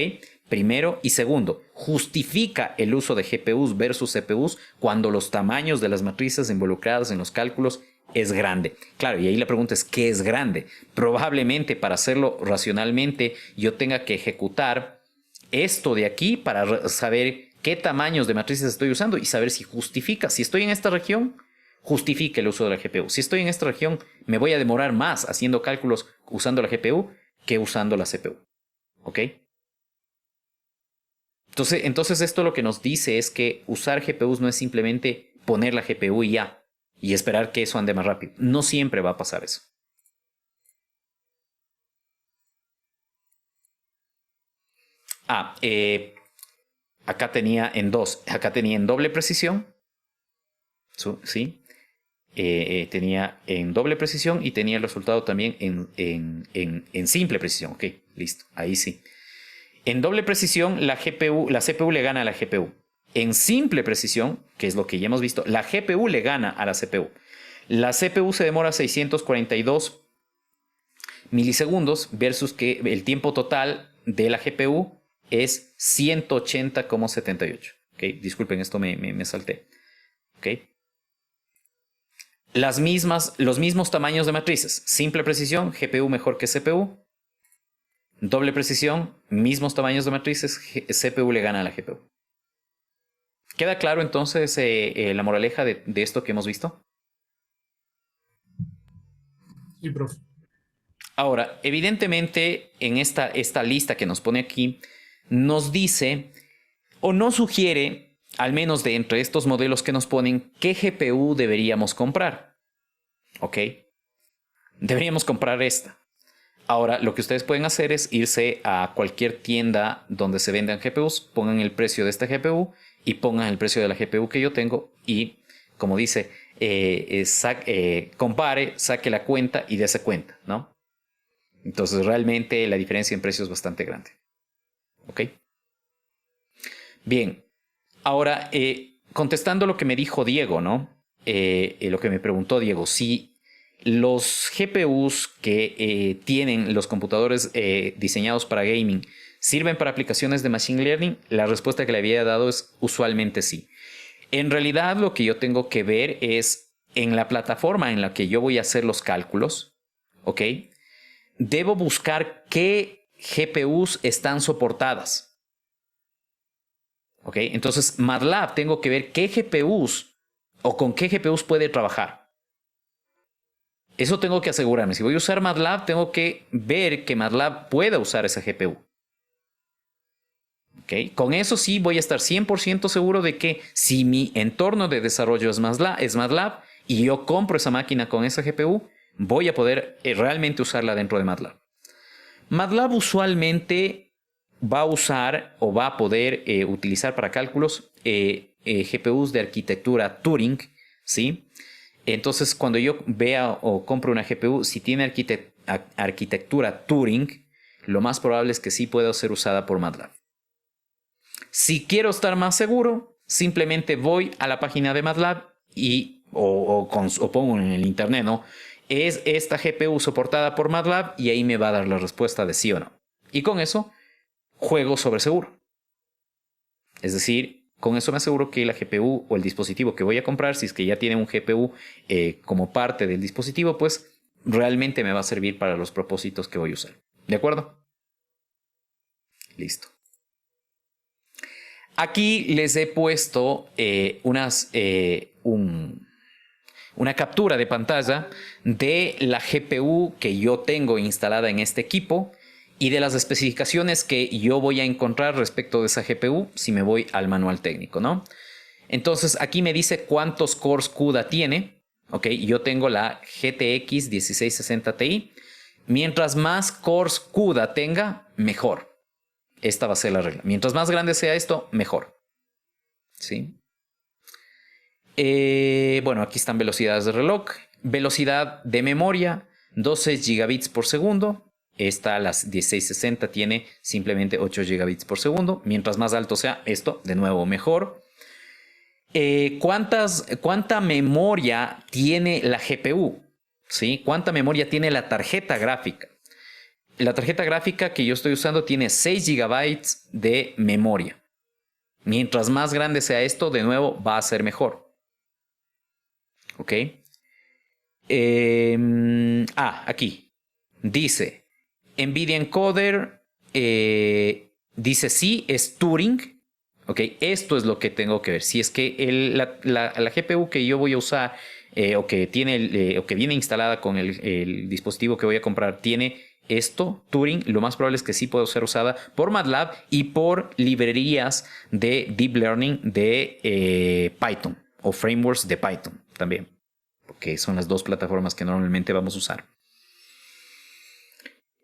Primero, y segundo, justifica el uso de GPUs versus CPUs cuando los tamaños de las matrices involucradas en los cálculos es grande. Claro, y ahí la pregunta es, ¿qué es grande? Probablemente para hacerlo racionalmente yo tenga que ejecutar esto de aquí para saber qué tamaños de matrices estoy usando y saber si justifica. Si estoy en esta región, justifica el uso de la GPU. Si estoy en esta región, me voy a demorar más haciendo cálculos usando la GPU que usando la CPU. ¿Ok? Entonces esto lo que nos dice es que usar GPUs no es simplemente poner la GPU y ya, y esperar que eso ande más rápido. No siempre va a pasar eso. Acá tenía en doble precisión. ¿Sí? Tenía en doble precisión y tenía el resultado también en simple precisión. Ok, listo, ahí sí. En doble precisión la CPU le gana a la GPU. En simple precisión, que es lo que ya hemos visto, la GPU le gana a la CPU. La CPU se demora 642 milisegundos versus que el tiempo total de la GPU es 180,78. ¿Okay? Disculpen, esto me salté. ¿Okay? Los mismos tamaños de matrices. Simple precisión, GPU mejor que CPU. Doble precisión, mismos tamaños de matrices, CPU le gana a la GPU. ¿Queda claro entonces la moraleja de esto que hemos visto? Sí, profe. Ahora, evidentemente, en esta lista que nos pone aquí, nos dice o nos sugiere, al menos de entre estos modelos que nos ponen, qué GPU deberíamos comprar. ¿Ok? Deberíamos comprar esta. Ahora, lo que ustedes pueden hacer es irse a cualquier tienda donde se vendan GPUs, pongan el precio de esta GPU y pongan el precio de la GPU que yo tengo y, como dice, compare, saque la cuenta y dése cuenta, ¿no? Entonces, realmente la diferencia en precio es bastante grande. ¿Ok? Bien. Ahora, contestando lo que me dijo Diego, ¿no? Lo que me preguntó Diego, si los GPUs que tienen los computadores diseñados para gaming sirven para aplicaciones de Machine Learning, la respuesta que le había dado es usualmente sí. En realidad, lo que yo tengo que ver es en la plataforma en la que yo voy a hacer los cálculos, ¿ok? Debo buscar qué GPUs están soportadas. ¿Ok? Entonces, MATLAB tengo que ver qué GPUs o con qué GPUs puede trabajar. Eso tengo que asegurarme. Si voy a usar MATLAB, tengo que ver que MATLAB pueda usar esa GPU. ¿Ok? Con eso sí voy a estar 100% seguro de que si mi entorno de desarrollo es MATLAB y yo compro esa máquina con esa GPU, voy a poder realmente usarla dentro de MATLAB. MATLAB usualmente va a usar o va a poder utilizar para cálculos GPUs de arquitectura Turing, ¿sí? Entonces, cuando yo vea o compro una GPU, si tiene arquitectura Turing, lo más probable es que sí pueda ser usada por MATLAB. Si quiero estar más seguro, simplemente voy a la página de MATLAB o pongo en el internet, ¿no? ¿Es esta GPU soportada por MATLAB? Y ahí me va a dar la respuesta de sí o no. Y con eso, juego sobre seguro. Es decir, con eso me aseguro que la GPU o el dispositivo que voy a comprar, si es que ya tiene un GPU como parte del dispositivo, pues realmente me va a servir para los propósitos que voy a usar. ¿De acuerdo? Listo. Aquí les he puesto una captura de pantalla de la GPU que yo tengo instalada en este equipo y de las especificaciones que yo voy a encontrar respecto de esa GPU si me voy al manual técnico, ¿no? Entonces aquí me dice cuántos cores CUDA tiene. ¿Ok? Yo tengo la GTX 1660 Ti. Mientras más cores CUDA tenga, mejor. Esta va a ser la regla. Mientras más grande sea esto, mejor. ¿Sí? Bueno, aquí están velocidades de reloj. Velocidad de memoria, 12 gigabits por segundo. Esta, las 1660, tiene simplemente 8 gigabits por segundo. Mientras más alto sea esto, de nuevo, mejor. ¿Cuánta memoria tiene la GPU? ¿Sí? ¿Cuánta memoria tiene la tarjeta gráfica? La tarjeta gráfica que yo estoy usando tiene 6 GB de memoria. Mientras más grande sea esto, de nuevo, va a ser mejor. ¿Ok? Aquí. Dice, NVIDIA Encoder, dice sí, es Turing. ¿Ok? Esto es lo que tengo que ver. Si es que la GPU que yo voy a usar o que viene instalada con el dispositivo que voy a comprar tiene Turing, lo más probable es que sí pueda ser usada por MATLAB y por librerías de Deep Learning de Python o frameworks de Python también, porque son las dos plataformas que normalmente vamos a usar.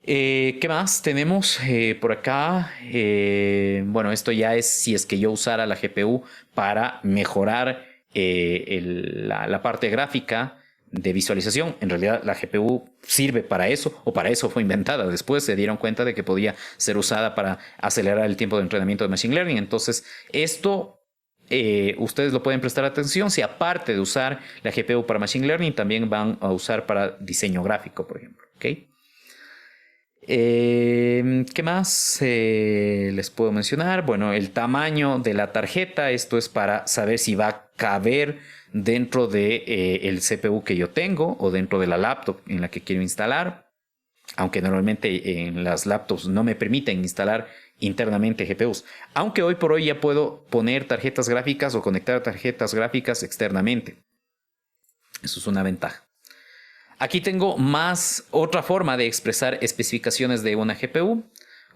¿Qué más tenemos por acá? Bueno, esto ya es si es que yo usara la GPU para mejorar la parte gráfica de visualización. En realidad la GPU sirve para eso, o para eso fue inventada. Después se dieron cuenta de que podía ser usada para acelerar el tiempo de entrenamiento de Machine Learning. Entonces esto ustedes lo pueden prestar atención si aparte de usar la GPU para Machine Learning también van a usar para diseño gráfico, por ejemplo. ¿Okay? ¿Qué más les puedo mencionar? Bueno, el tamaño de la tarjeta. Esto es para saber si va a caber dentro de el CPU que yo tengo o dentro de la laptop en la que quiero instalar. Aunque normalmente en las laptops no me permiten instalar internamente GPUs. Aunque hoy por hoy ya puedo poner tarjetas gráficas o conectar tarjetas gráficas externamente. Eso es una ventaja. Aquí tengo otra forma de expresar especificaciones de una GPU.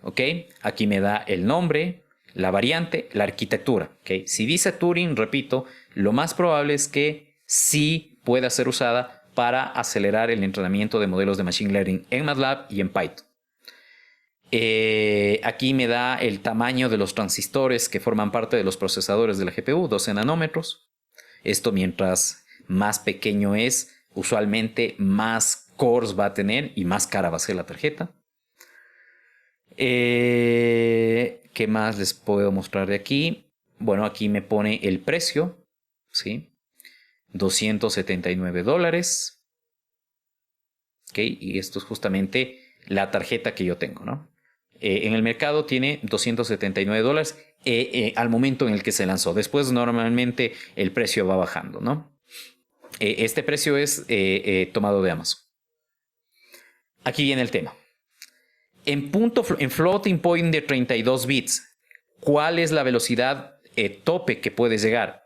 ¿Okay? Aquí me da el nombre, la variante, la arquitectura. ¿Okay? Si dice Turing, repito, lo más probable es que sí pueda ser usada para acelerar el entrenamiento de modelos de Machine Learning en MATLAB y en Python. Aquí me da el tamaño de los transistores que forman parte de los procesadores de la GPU, 12 nanómetros. Esto mientras más pequeño es, usualmente más cores va a tener y más cara va a ser la tarjeta. ¿Qué más les puedo mostrar de aquí? Bueno, aquí me pone el precio, ¿sí? $279. ¿Ok? Y esto es justamente la tarjeta que yo tengo, ¿no? En el mercado tiene $279 al momento en el que se lanzó. Después normalmente el precio va bajando, ¿no? Este precio es tomado de Amazon. Aquí viene el tema. En floating point de 32 bits, ¿cuál es la velocidad tope que puede llegar?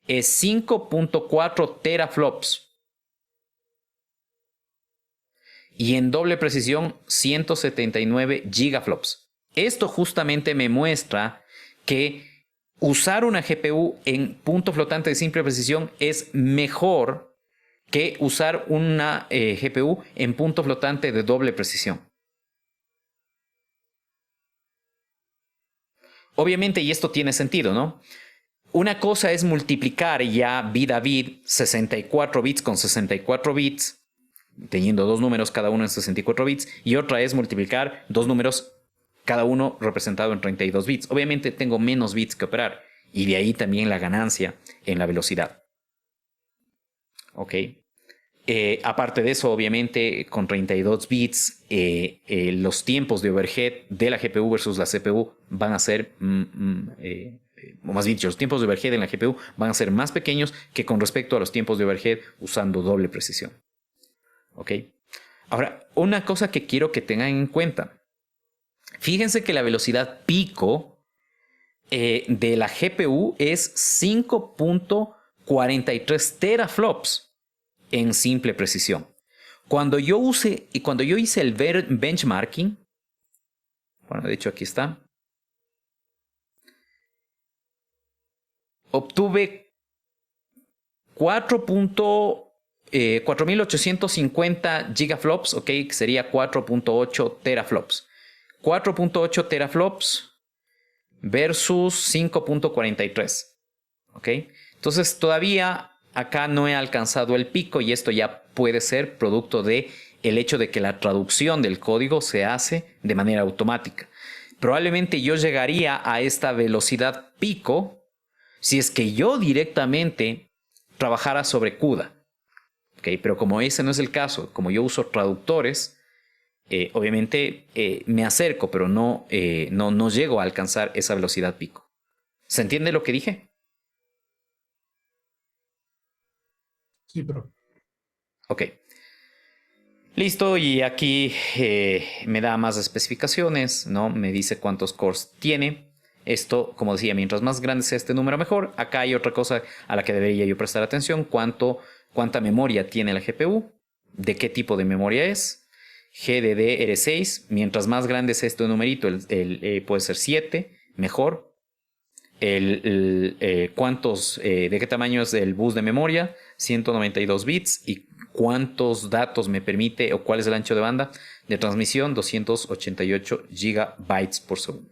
Es 5.4 teraflops. Y en doble precisión, 179 gigaflops. Esto justamente me muestra que usar una GPU en punto flotante de simple precisión es mejor que usar una GPU en punto flotante de doble precisión. Obviamente, y esto tiene sentido, ¿no? Una cosa es multiplicar ya bit a bit 64 bits con 64 bits, teniendo dos números cada uno en 64 bits, y otra es multiplicar dos números cada uno representado en 32 bits. Obviamente tengo menos bits que operar, y de ahí también la ganancia en la velocidad. ¿Ok? Aparte de eso, obviamente, con 32 bits, los tiempos de overhead de la GPU versus la CPU van a ser, o más bien dicho, los tiempos de overhead en la GPU van a ser más pequeños que con respecto a los tiempos de overhead usando doble precisión. ¿Ok? Ahora, una cosa que quiero que tengan en cuenta. Fíjense que la velocidad pico de la GPU es 5.43 teraflops en simple precisión. Cuando yo hice el benchmarking, bueno, de hecho aquí está, obtuve 4.850 gigaflops, ok, que sería 4.8 teraflops. 4.8 teraflops versus 5.43, ok. Entonces todavía acá no he alcanzado el pico y esto ya puede ser producto de el hecho de que la traducción del código se hace de manera automática. Probablemente yo llegaría a esta velocidad pico si es que yo directamente trabajara sobre CUDA. ¿Okay? Pero como ese no es el caso, como yo uso traductores, obviamente me acerco, pero no llego a alcanzar esa velocidad pico. ¿Se entiende lo que dije? Sí, pero... Ok. Listo, y aquí me da más especificaciones, ¿no? Me dice cuántos cores tiene. Esto, como decía, mientras más grande sea este número, mejor. Acá hay otra cosa a la que debería yo prestar atención. Cuánta memoria tiene la GPU, de qué tipo de memoria es. GDDR6. Mientras más grande es este numerito, puede ser 7, mejor. ¿De qué tamaño es el bus de memoria? 192 bits. ¿Y cuántos datos me permite o cuál es el ancho de banda de transmisión? 288 gigabytes por segundo.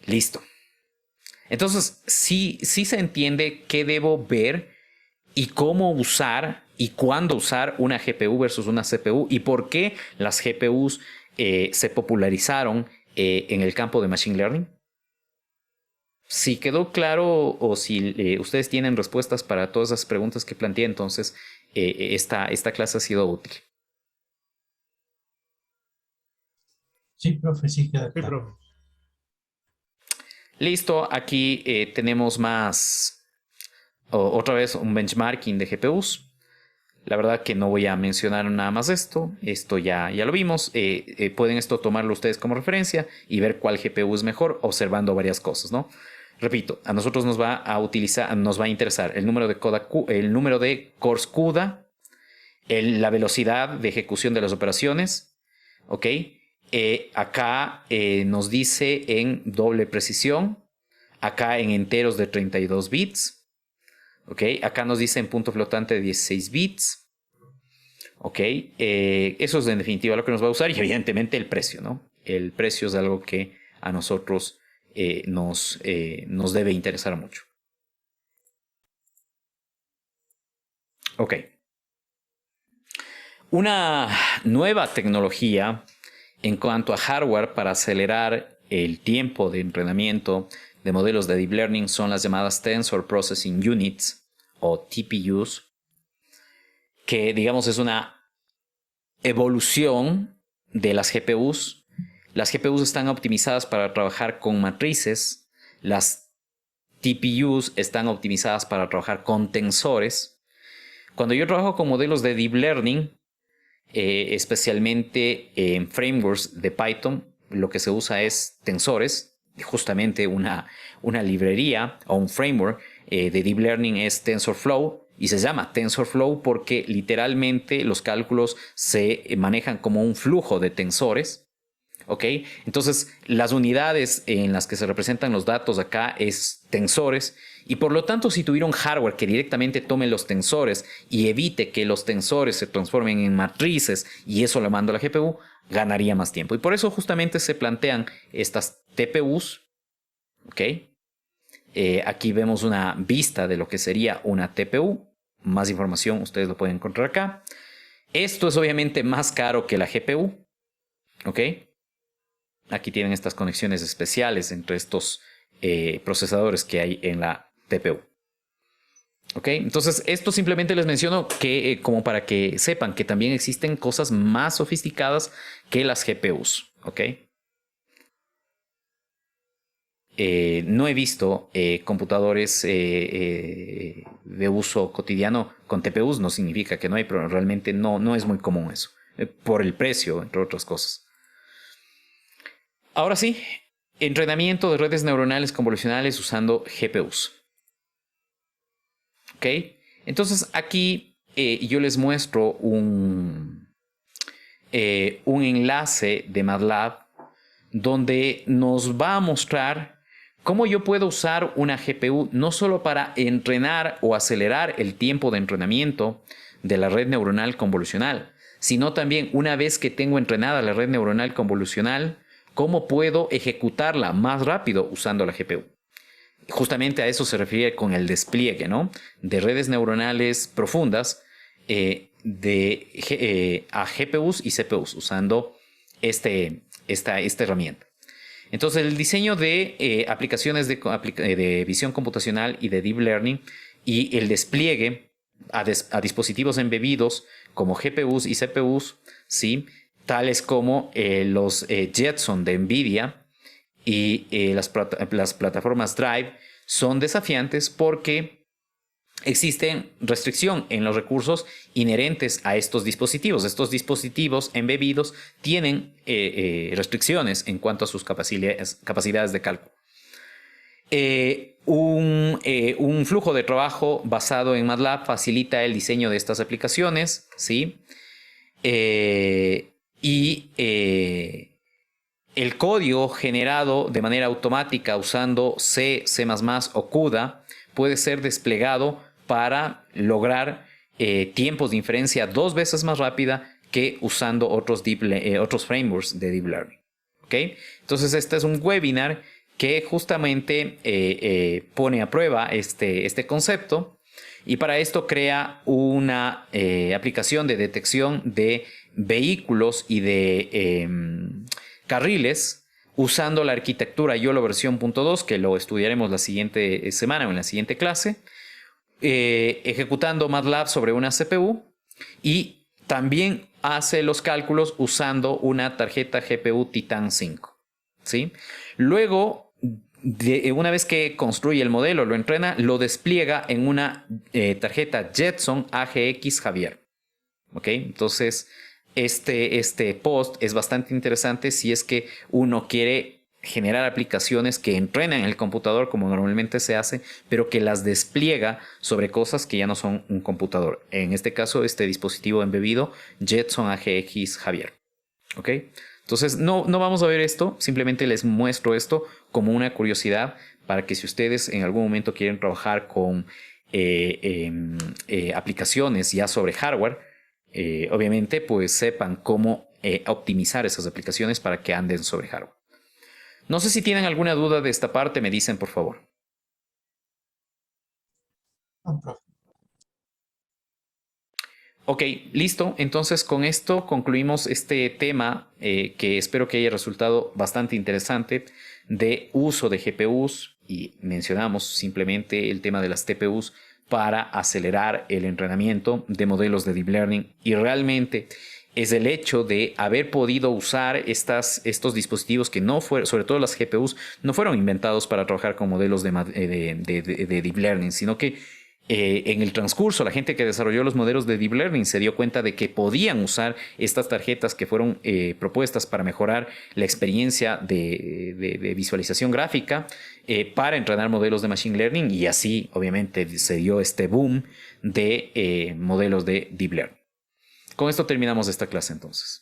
Listo. Entonces, sí se entiende qué debo ver y cómo usar y cuándo usar una GPU versus una CPU y por qué las GPUs se popularizaron en el campo de Machine Learning. Si quedó claro o si ustedes tienen respuestas para todas las preguntas que planteé, entonces esta clase ha sido útil. Sí, profe, sí queda Sí, claro. profe. Listo, aquí tenemos otra vez un benchmarking de GPUs. La verdad que no voy a mencionar nada más esto ya lo vimos. Pueden esto tomarlo ustedes como referencia y ver cuál GPU es mejor observando varias cosas, ¿no? Repito, a nosotros nos va a interesar el número de cores CUDA, la velocidad de ejecución de las operaciones, ¿ok? Acá nos dice en doble precisión, acá en enteros de 32 bits, ¿ok? Acá nos dice en punto flotante de 16 bits, ¿ok? Eso es en definitiva lo que nos va a usar y evidentemente el precio, ¿no? El precio es algo que a nosotros nos debe interesar mucho. Ok. Una nueva tecnología en cuanto a hardware para acelerar el tiempo de entrenamiento de modelos de Deep Learning son las llamadas Tensor Processing Units o TPUs, que digamos es una evolución de las GPUs. Las GPUs están optimizadas para trabajar con matrices. Las TPUs están optimizadas para trabajar con tensores. Cuando yo trabajo con modelos de Deep Learning, especialmente en frameworks de Python, lo que se usa es tensores. Justamente una librería o un framework de Deep Learning es TensorFlow. Y se llama TensorFlow porque literalmente los cálculos se manejan como un flujo de tensores. ¿Ok? Entonces, las unidades en las que se representan los datos acá es tensores. Y por lo tanto, si tuviera un hardware que directamente tome los tensores y evite que los tensores se transformen en matrices y eso lo mando a la GPU, ganaría más tiempo. Y por eso justamente se plantean estas TPUs. ¿Ok? Aquí vemos una vista de lo que sería una TPU. Más información ustedes lo pueden encontrar acá. Esto es obviamente más caro que la GPU. ¿Ok? Aquí tienen estas conexiones especiales entre estos procesadores que hay en la TPU. ¿Ok? Entonces, esto simplemente les menciono que, como para que sepan que también existen cosas más sofisticadas que las GPUs. ¿Ok? No he visto computadores de uso cotidiano con TPUs. No significa que no hay, pero realmente no es muy común eso. Por el precio, entre otras cosas. Ahora sí, entrenamiento de redes neuronales convolucionales usando GPUs. ¿Ok? Entonces aquí yo les muestro un enlace de MATLAB donde nos va a mostrar cómo yo puedo usar una GPU no solo para entrenar o acelerar el tiempo de entrenamiento de la red neuronal convolucional, sino también una vez que tengo entrenada la red neuronal convolucional, cómo puedo ejecutarla más rápido usando la GPU. Justamente a eso se refiere con el despliegue, ¿no? De redes neuronales profundas a GPUs y CPUs usando esta herramienta. Entonces, el diseño de aplicaciones de visión computacional y de Deep Learning y el despliegue a dispositivos embebidos como GPUs y CPUs, ¿sí? Tales como los Jetson de NVIDIA y las plataformas Drive, son desafiantes porque existen restricción en los recursos inherentes a estos dispositivos. Estos dispositivos embebidos tienen restricciones en cuanto a sus capacidades de cálculo. Un flujo de trabajo basado en MATLAB facilita el diseño de estas aplicaciones, ¿sí? El código generado de manera automática usando C, C++ o CUDA puede ser desplegado para lograr tiempos de inferencia 2 veces más rápida que usando otros frameworks de Deep Learning. ¿Okay? Entonces este es un webinar que justamente pone a prueba este concepto, y para esto crea una aplicación de detección de vehículos y de carriles usando la arquitectura YOLO versión .2, que lo estudiaremos la siguiente semana o en la siguiente clase, ejecutando MATLAB sobre una CPU, y también hace los cálculos usando una tarjeta GPU Titan 5. ¿Sí? Luego, una vez que construye el modelo, lo entrena, lo despliega en una tarjeta Jetson AGX Javier. ¿Ok? Entonces, este post es bastante interesante si es que uno quiere generar aplicaciones que entrenan en el computador como normalmente se hace, pero que las despliega sobre cosas que ya no son un computador. En este caso, este dispositivo embebido, Jetson AGX Javier. ¿Ok? Entonces, no vamos a ver esto, simplemente les muestro esto como una curiosidad para que si ustedes en algún momento quieren trabajar con aplicaciones ya sobre hardware, obviamente pues sepan cómo optimizar esas aplicaciones para que anden sobre hardware. No sé si tienen alguna duda de esta parte, me dicen por favor. Ok, listo. Entonces con esto concluimos este tema que espero que haya resultado bastante interesante de uso de GPUs, y mencionamos simplemente el tema de las TPUs para acelerar el entrenamiento de modelos de Deep Learning, y realmente es el hecho de haber podido usar estos dispositivos que no fueron, sobre todo las GPUs, no fueron inventados para trabajar con modelos de Deep Learning, sino que en el transcurso, la gente que desarrolló los modelos de Deep Learning se dio cuenta de que podían usar estas tarjetas que fueron propuestas para mejorar la experiencia de visualización gráfica para entrenar modelos de Machine Learning, y así obviamente se dio este boom de modelos de Deep Learning. Con esto terminamos esta clase entonces.